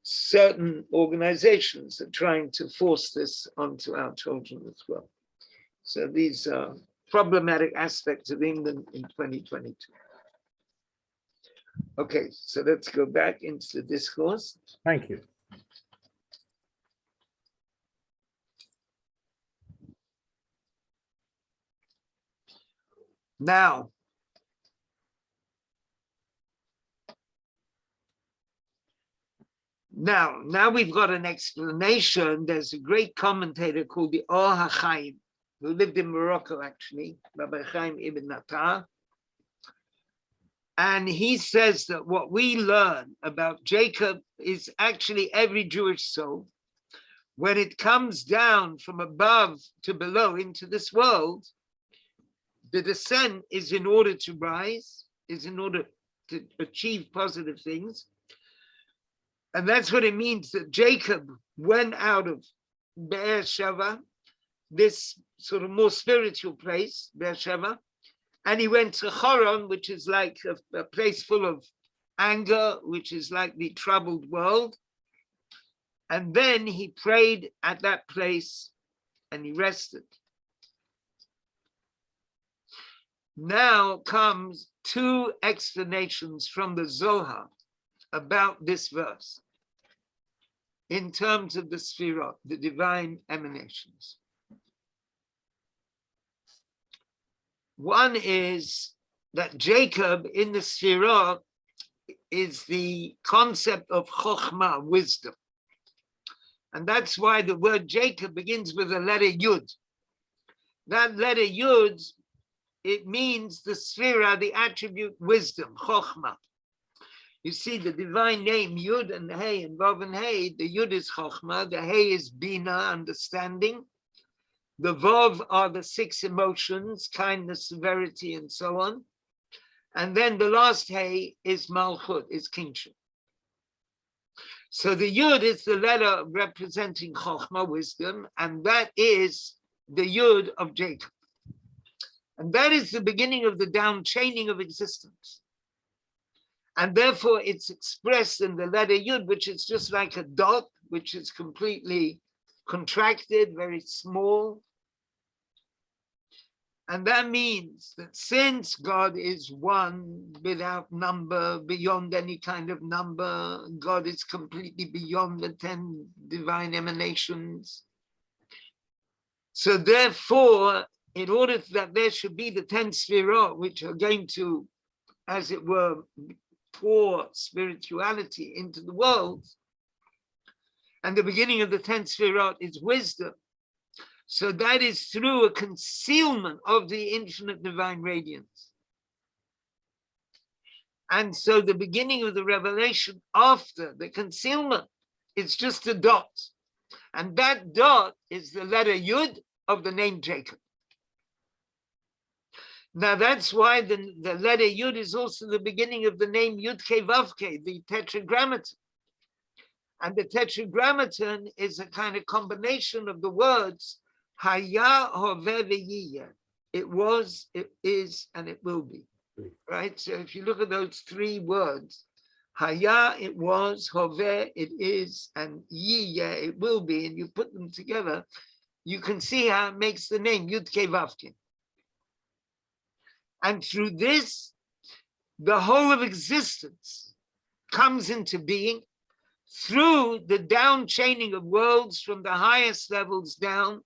certain organizations are trying to force this onto our children as well. So these are problematic aspects of England in 2022. Okay, so let's go back into the discourse.
Thank you.
Now we've got an explanation. There's a great commentator called the Or HaChaim, who lived in Morocco actually, Rabbi Chaim Ibn Natar. And he says that what we learn about Jacob is actually every Jewish soul. When it comes down from above to below into this world, the descent is in order to rise, is in order to achieve positive things. And that's what it means that Jacob went out of Beersheba, this sort of more spiritual place, Beersheba, and he went to Haran, which is like a place full of anger, which is like the troubled world. And then he prayed at that place and he rested. Now comes two explanations from the Zohar about this verse in terms of the Sfirot, the divine emanations. One is that Jacob in the Sfirot is the concept of Chokhmah, wisdom. And that's why the word Jacob begins with the letter Yud. That letter Yud, it means the Sphira, the attribute wisdom, Chokhmah. You see the divine name Yud and Hey and Vav and Hey, the Yud is Chokhmah, the Hey is Bina, understanding. The Vav are the 6 emotions, kindness, severity, and so on. And then the last Hey is Malchut, is kingship. So the Yud is the letter representing Chokhmah, wisdom, and that is the Yud of Jacob. And that is the beginning of the down chaining of existence. And therefore it's expressed in the letter Yud, which is just like a dot, which is completely contracted, very small. And that means that since God is one without number, beyond any kind of number, God is completely beyond the 10 divine emanations. So therefore, in order that there should be the 10 Sfirot, which are going to, as it were, pour spirituality into the world, and the beginning of the 10 Sfirot is wisdom. So that is through a concealment of the infinite divine radiance. And so the beginning of the revelation after the concealment is just a dot. And that dot is the letter Yud of the name Jacob. Now that's why the letter Yud is also the beginning of the name Yud Ke Vav Ke, the tetragrammaton. And the tetragrammaton is a kind of combination of the words Haya, Hoveh, V'yiyeh. It was, it is, and it will be. Right? So if you look at those 3 words, Haya, it was, Hoveh, it is, and Yiyeh, it will be, and you put them together, you can see how it makes the name Yud Ke Vav Ke. And through this, the whole of existence comes into being through the down chaining of worlds from the highest levels down.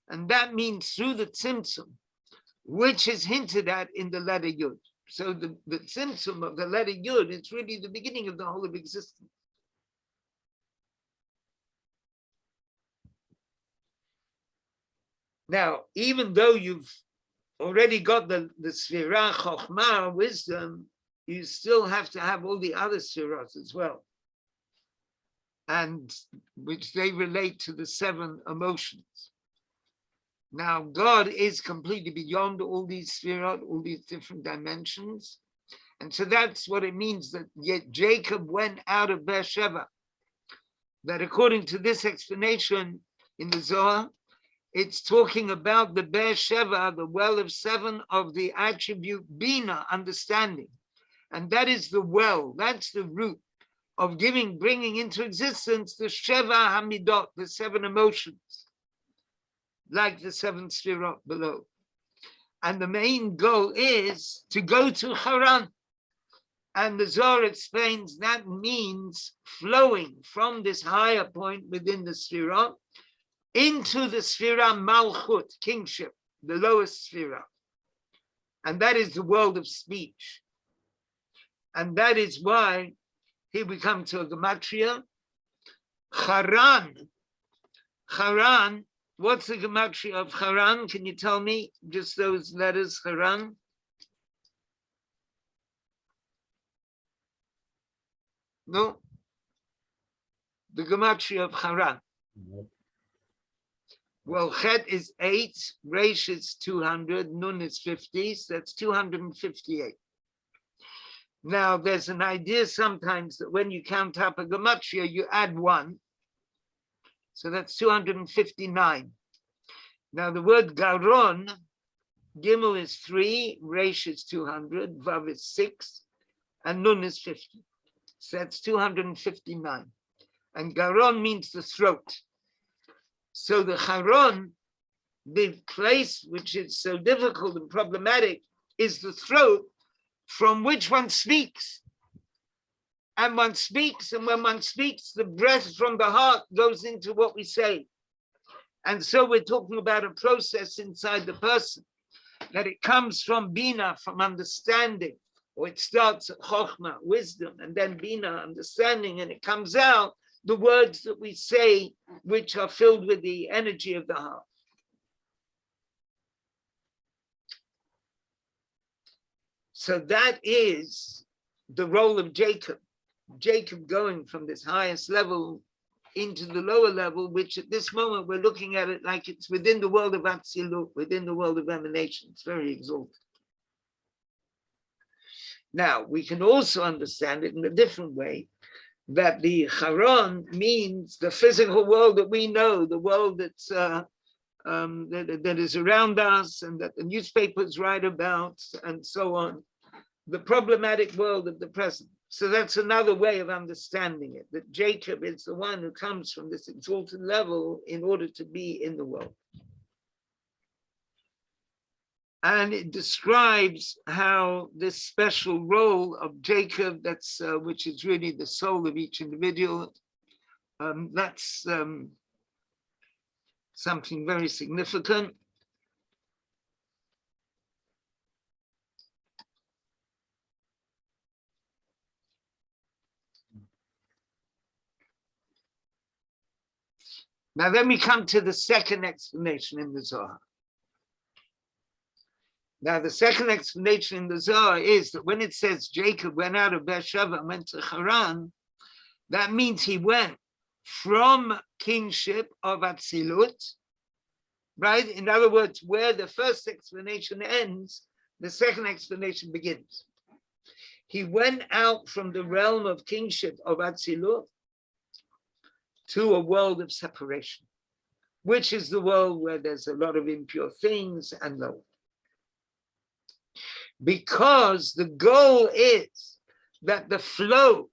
And that means through the tzimtzum, which is hinted at in the letter Yud. So the tzimtzum of the letter Yud is really the beginning of the whole of existence. Now, even though you've already got the Sfirah, Chokhmah, wisdom, you still have to have all the other Sfirot as well, and which they relate to the 7 emotions. Now, God is completely beyond all these Sfirot, all these different dimensions. And so that's what it means that yet Jacob went out of Beersheba. That according to this explanation in the Zohar, it's talking about the Beersheba, the well of 7 of the attribute Bina, understanding. And that is the well, that's the root of bringing into existence the Sheva Hamidot, the 7 emotions, like the 7 Sfirot below. And the main goal is to go to Haran. And the Zohar explains that means flowing from this higher point within the Sfirot into the Sfirah Malchut, kingship, the lowest Sfirah. And that is the world of speech. And that is why here we come to a gematria. Haran. Haran, what's the gematria of Haran? Can you tell me just those letters, Haran? No? The gematria of Haran. Well, Chet is 8, Resh is 200, Nun is 50, so that's 258. Now, there's an idea sometimes that when you count up a gematria, you add 1. So that's 259. Now, the word Garon, Gimel is 3, Resh is 200, Vav is 6, and Nun is 50. So that's 259. And Garon means the throat. So the Haron, the place which is so difficult and problematic, is the throat from which one speaks. And one speaks, and when one speaks, the breath from the heart goes into what we say. And so we're talking about a process inside the person, that it comes from Bina, from understanding, or it starts at Chokhmah, wisdom, and then Bina, understanding, and it comes out the words that we say, which are filled with the energy of the heart. So that is the role of Jacob. Jacob going from this highest level into the lower level, which at this moment we're looking at it like it's within the world of Atzilut, within the world of emanation. It's very exalted. Now, we can also understand it in a different way, that the Haran means the physical world that we know, the world that's that is around us and that the newspapers write about and so on, the problematic world of the present. So that's another way of understanding it, that Jacob is the one who comes from this exalted level in order to be in the world. And it describes how this special role of Jacob, that's which is really the soul of each individual, that's something very significant. Now then we come to the second explanation in the Zohar. Now, the second explanation in the Zohar is that when it says Jacob went out of Beersheba and went to Haran, that means he went from kingship of Atzilut, right? In other words, where the first explanation ends, the second explanation begins. He went out from the realm of kingship of Atzilut to a world of separation, which is the world where there's a lot of impure things and low. Because the goal is that the flow,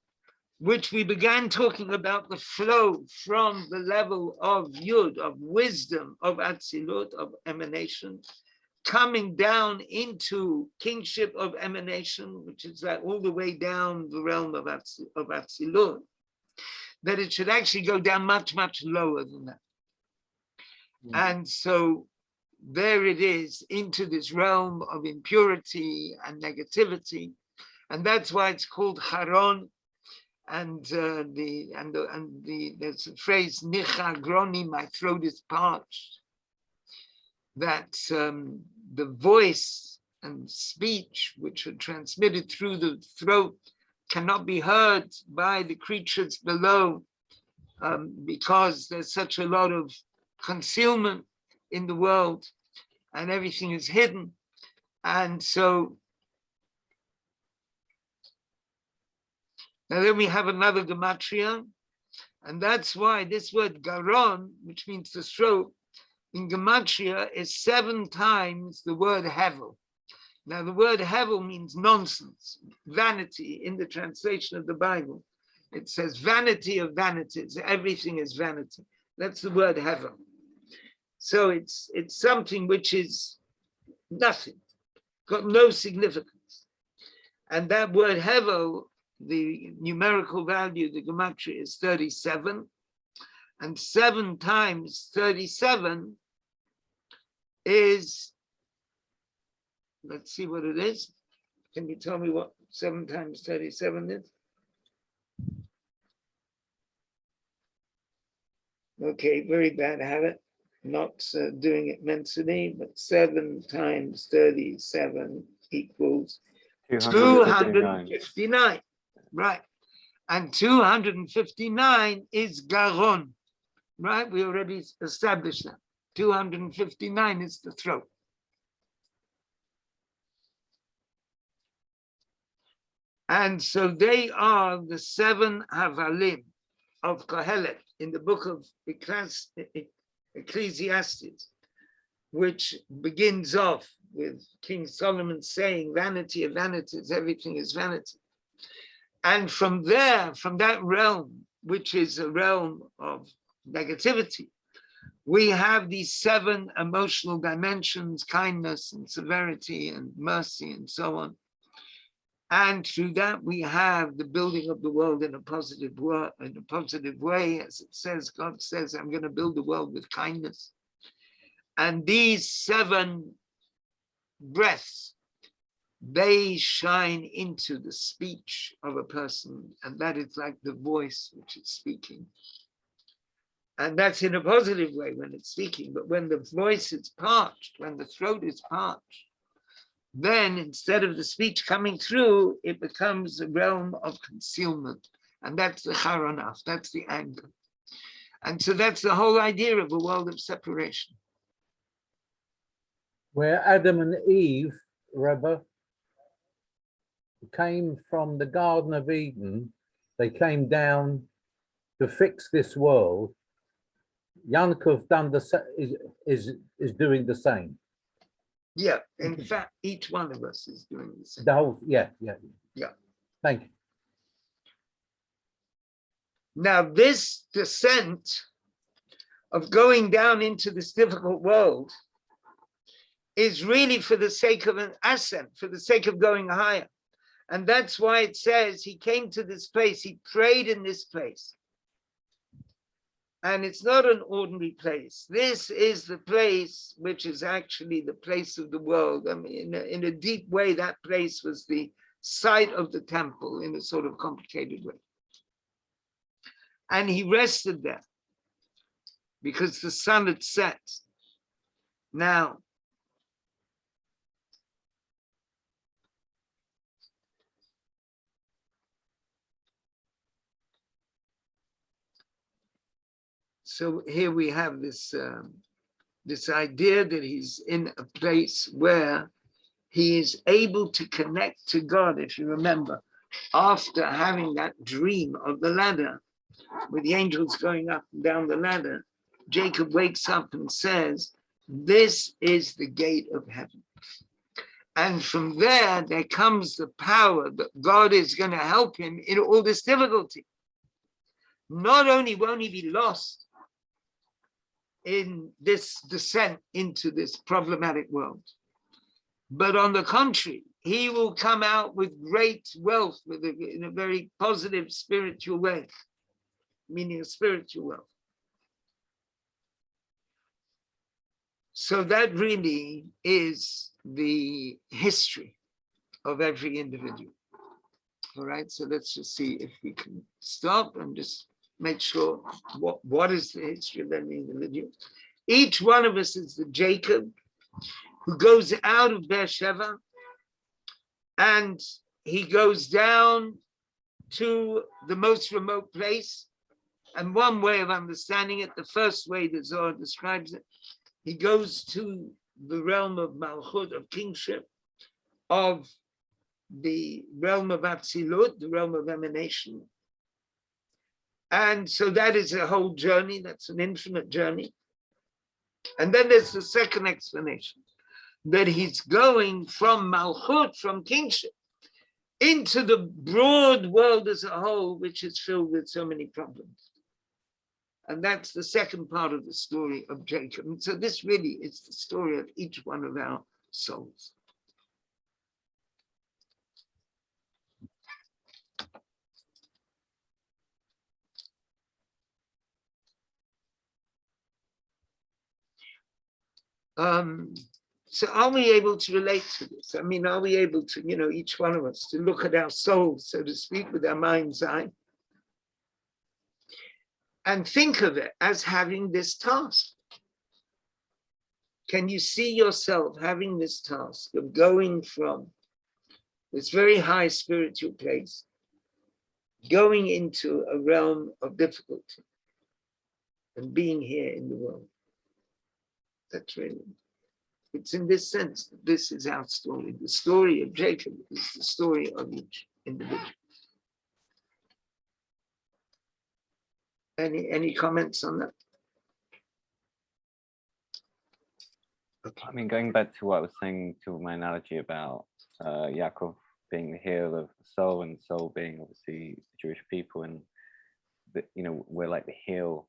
which we began talking about, the flow from the level of Yud, of wisdom, of Atzilut, of emanation, coming down into kingship of emanation, which is like all the way down the realm of Atzilut, that it should actually go down much, much lower than that. And so there it is into this realm of impurity and negativity. And that's why it's called Charon. And there's a phrase, Nicha Groni, my throat is parched. That the voice and speech which are transmitted through the throat cannot be heard by the creatures below because there's such a lot of concealment in the world and everything is hidden. And so now then we have another gematria, and that's why this word garon, which means the throat, in gematria is 7 times the word hevel. Now the word hevel means nonsense, vanity. In the translation of the Bible, it says vanity of vanities, everything is vanity. That's the word hevel. So it's something which is nothing, got no significance. And that word hevel, the numerical value, the gematria is 37, and 7 times 37 is, let's see what it is. Can you tell me what 7 times 37 is? Okay, very bad habit, not doing it mentally, but 7 times 37 equals 259, right? And 259 is garon, right? We already established that. 259 is the throat. And so they are the 7 havalim of Kohelet in the book of Ecclesiastes, which begins off with King Solomon saying, vanity of vanities, everything is vanity. And from there, from that realm, which is a realm of negativity, we have these 7 emotional dimensions, kindness and severity and mercy and so on. And through that, we have the building of the world in a positive way, as it says, God says, I'm going to build the world with kindness. And these 7 breaths, they shine into the speech of a person, and that is like the voice which is speaking. And that's in a positive way when it's speaking, but when the voice is parched, when the throat is parched, then instead of the speech coming through, it becomes a realm of concealment. And that's the charonaf, that's the anger. And so that's the whole idea of a world of separation.
Where Adam and Eve, Rebbe, came from the Garden of Eden, they came down to fix this world. Yankov is doing the same.
Yeah, in fact, each one of us is doing the same.
The whole, yeah. Thank you.
Now, this descent of going down into this difficult world is really for the sake of an ascent, for the sake of going higher. And that's why it says he came to this place, he prayed in this place. And it's not an ordinary place. This is the place which is actually the place of the world. I mean, in a deep way, that place was the site of the temple in a sort of complicated way. And he rested there because the sun had set. Now, so here we have this idea that he's in a place where he is able to connect to God. If you remember, after having that dream of the ladder, with the angels going up and down the ladder, Jacob wakes up and says, this is the gate of heaven. And from there comes the power that God is going to help him in all this difficulty. Not only won't he be lost in this descent into this problematic world, But on the contrary, he will come out with great wealth, in a very positive spiritual way, meaning a spiritual wealth. So that really is the history of every individual. All right, so let's just see if we can stop and just make sure what is the history of every individual. Each one of us is the Jacob who goes out of Beersheba and he goes down to the most remote place. And one way of understanding it, the first way the Zohar describes it, he goes to the realm of Malchut, of kingship, of the realm of Atzilut, the realm of emanation. And so that is a whole journey, that's an infinite journey. And then there's the second explanation, that he's going from Malchut, from kingship, into the broad world as a whole, which is filled with so many problems. And that's the second part of the story of Jacob. And so this really is the story of each one of our souls. So are we able to relate to this? I mean, are we able to, each one of us to look at our souls, so to speak, with our mind's eye and think of it as having this task? Can you see yourself having this task of going from this very high spiritual place, going into a realm of difficulty and being here in the world? That's really, it's in this sense that this is our story. The story of Jacob is the story of each individual. Any comments on that?
I mean, going back to what I was saying to my analogy about Yaakov being the heel of the soul, and the soul being obviously the Jewish people, and we're like the heel.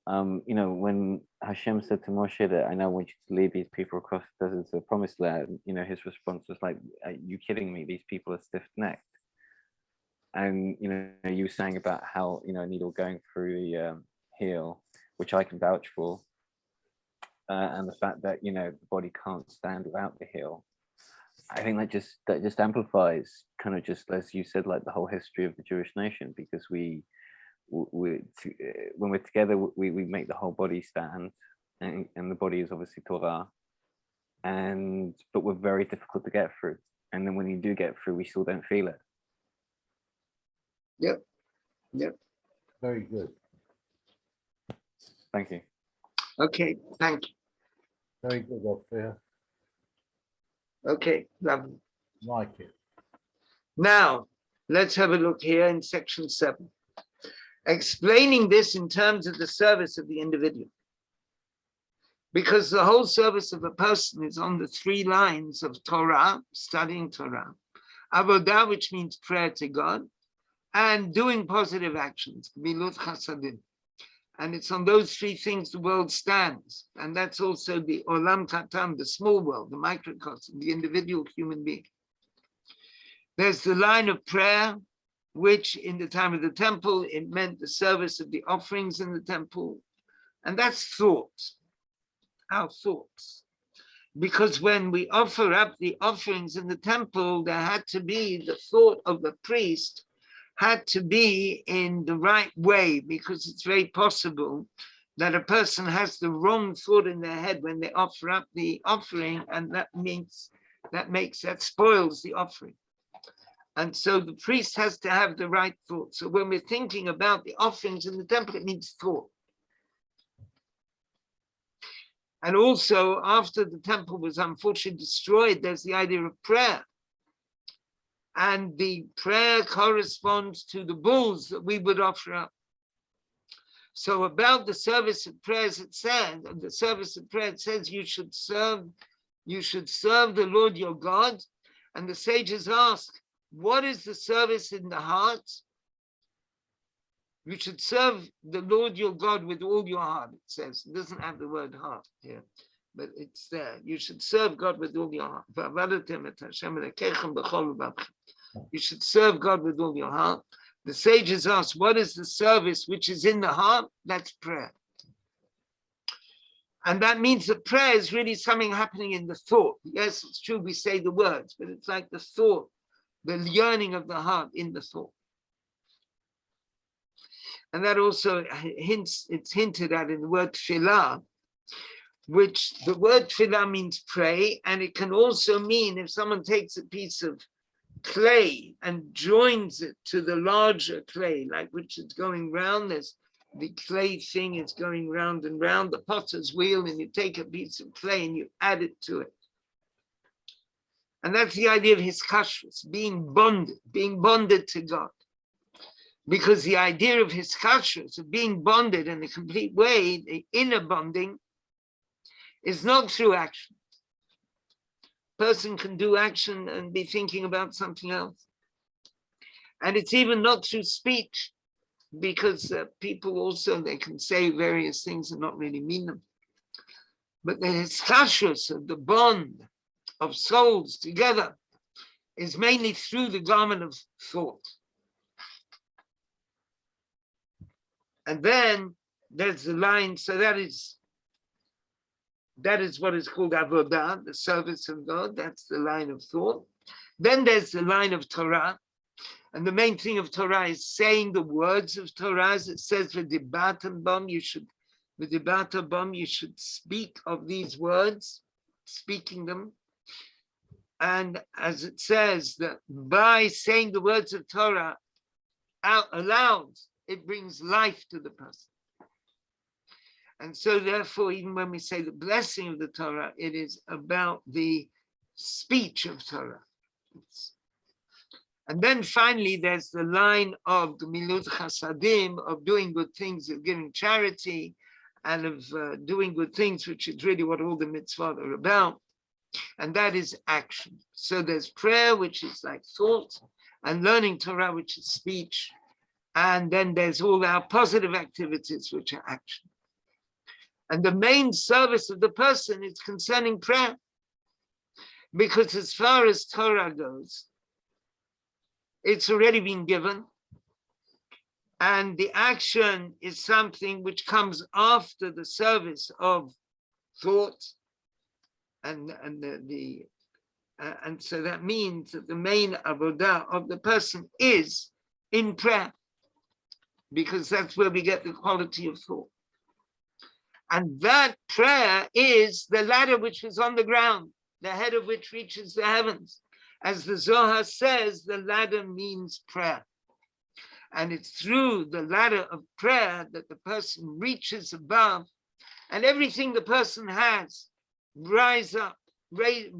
When Hashem said to Moshe that I now want you to lead these people across the desert to the promised land, his response was like, "Are you kidding me? These people are stiff-necked." And you were saying about how a needle going through the heel, which I can vouch for, and the fact that the body can't stand without the heel. I think that just amplifies kind of just, as you said, like the whole history of the Jewish nation, because when we're together, we make the whole body stand, and the body is obviously Torah, but we're very difficult to get through, and then when you do get through, we still don't feel it.
Yep.
Very good.
Thank you.
Okay, thank you.
Very good, Ophir.
Okay, lovely.
Like it.
Now, let's have a look here in section 7. Explaining this in terms of the service of the individual. Because the whole service of a person is on the 3 lines of Torah, studying Torah, Avodah, which means prayer to God, and doing positive actions, Milut Chasadim. And it's on those 3 things the world stands. And that's also the Olam Katan, the small world, the microcosm, the individual human being. There's the line of prayer, which in the time of the temple, it meant the service of the offerings in the temple. And that's thoughts, our thoughts. Because when we offer up the offerings in the temple, there had to be the thought of the priest had to be in the right way, because it's very possible that a person has the wrong thought in their head when they offer up the offering, and that spoils the offering. And so the priest has to have the right thought. So when we're thinking about the offerings in the temple, it means thought. And also, after the temple was unfortunately destroyed, there's the idea of prayer. And the prayer corresponds to the bulls that we would offer up. So about the service of prayers, it says you should serve the Lord your God. And the sages ask, what is the service in the heart? You should serve the Lord your God with all your heart, it says. It doesn't have the word heart here. but it's there. You should serve God with all your heart. You should serve God with all your heart. The sages ask, what is the service which is in the heart? That's prayer. And that means that prayer is really something happening in the thought. Yes, it's true, we say the words, but it's like the thought, the yearning of the heart in the thought. And that also it's hinted at in the word tefillah, which the word tefillah means pray, and it can also mean if someone takes a piece of clay and joins it to the larger clay, like which is going round, there's the clay thing is going round and round, the potter's wheel, and you take a piece of clay and you add it to it. And that's the idea of hiskashrus, being bonded to God. Because the idea of hiskashrus, of being bonded in a complete way, the inner bonding, is not through action. Person can do action and be thinking about something else. And it's even not through speech, because people also, they can say various things and not really mean them. But the hiskashrus of the bond of souls together is mainly through the garment of thought. And then there's the line, so that is what is called avodah, the service of God. That's the line of thought. Then there's the line of Torah. And the main thing of Torah is saying the words of Torah. As it says, v'dibartam bam, you should speak of these words, speaking them. And as it says, that by saying the words of Torah out aloud, it brings life to the person. And so therefore, even when we say the blessing of the Torah, it is about the speech of Torah. And then finally, there's the line of gemilut chasadim, of doing good things, of giving charity, and of doing good things, which is really what all the mitzvot are about. And that is action. So there's prayer, which is like thought, and learning Torah, which is speech. And then there's all our positive activities, which are action. And the main service of the person is concerning prayer. Because as far as Torah goes, it's already been given. And the action is something which comes after the service of thought. And so that means that the main avodah of the person is in prayer, because that's where we get the quality of thought. And that prayer is the ladder which is on the ground, the head of which reaches the heavens. As the Zohar says, the ladder means prayer. And it's through the ladder of prayer that the person reaches above, and everything the person has rise up, they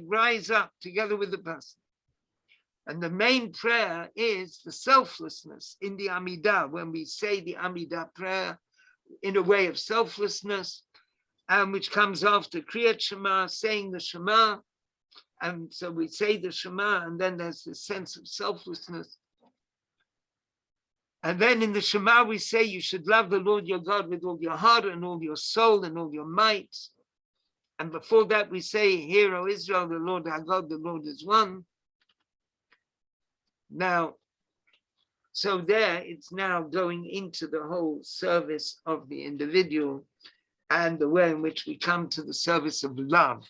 rise up together with the person. And the main prayer is the selflessness in the Amidah, when we say the Amidah prayer in a way of selflessness, and which comes after Kriyat Shema, saying the Shema. And so we say the Shema, and then there's this sense of selflessness. And then in the Shema, we say you should love the Lord your God with all your heart and all your soul and all your might. And before that, we say, Hear, O Israel, the Lord our God, the Lord is one. Now, so there, it's now going into the whole service of the individual and the way in which we come to the service of love.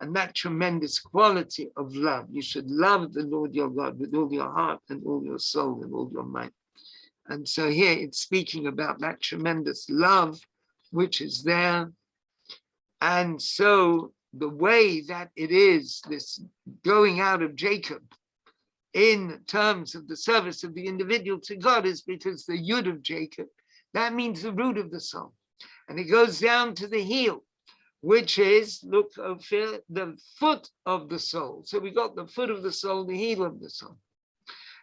And that tremendous quality of love. You should love the Lord your God with all your heart and all your soul and all your might. And so here it's speaking about that tremendous love which is there. And so the way that it is, this going out of Jacob in terms of the service of the individual to God, is because the Yud of Jacob, that means the root of the soul. And it goes down to the heel, which is, look, the foot of the soul. So we got the foot of the soul, the heel of the soul.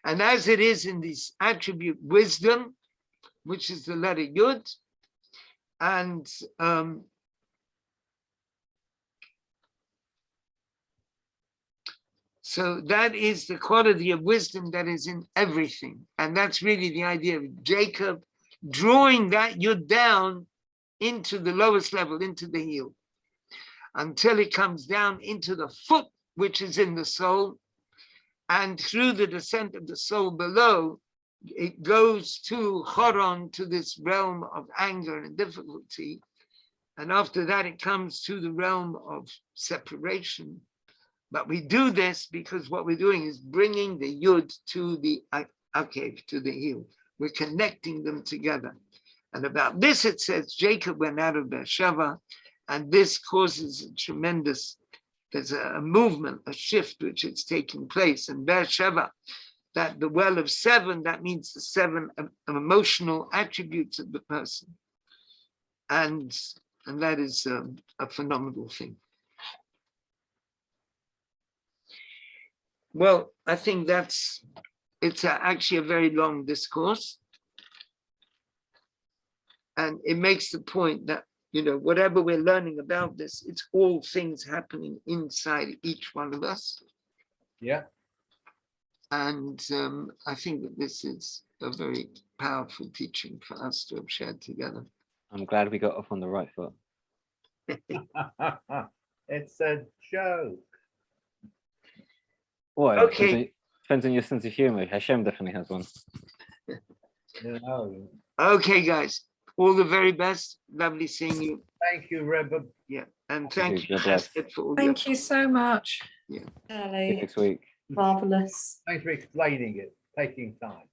And as it is in this attribute wisdom, which is the letter Yud, and so that is the quality of wisdom that is in everything. And that's really the idea of Jacob drawing that Yud down into the lowest level, into the heel, until it comes down into the foot, which is in the soul, and through the descent of the soul below, it goes to Choron, to this realm of anger and difficulty. And after that, it comes to the realm of separation. But we do this because what we're doing is bringing the Yud to the Akev, to the heel. We're connecting them together. And about this, it says, Jacob went out of Beersheba, and this causes a tremendous, there's a movement, a shift which is taking place in Beersheba, that the well of seven, that means the seven emotional attributes of the person. And that is a phenomenal thing. Well, I think it's actually a very long discourse. And it makes the point that, whatever we're learning about this, it's all things happening inside each one of us.
Yeah.
And I think that this is a very powerful teaching for us to have shared together.
I'm glad we got off on the right foot.
It's a joke.
Well,
Okay.
depends on your sense of humor. Hashem definitely has one.
Okay, guys, all the very best. Lovely seeing you.
Thank you, Rebbe.
Yeah, and thank you,
God bless.
Esther, for all
Thank you so much.
See you
Tali,
next week.
marvelous.
Thanks for explaining it, taking time.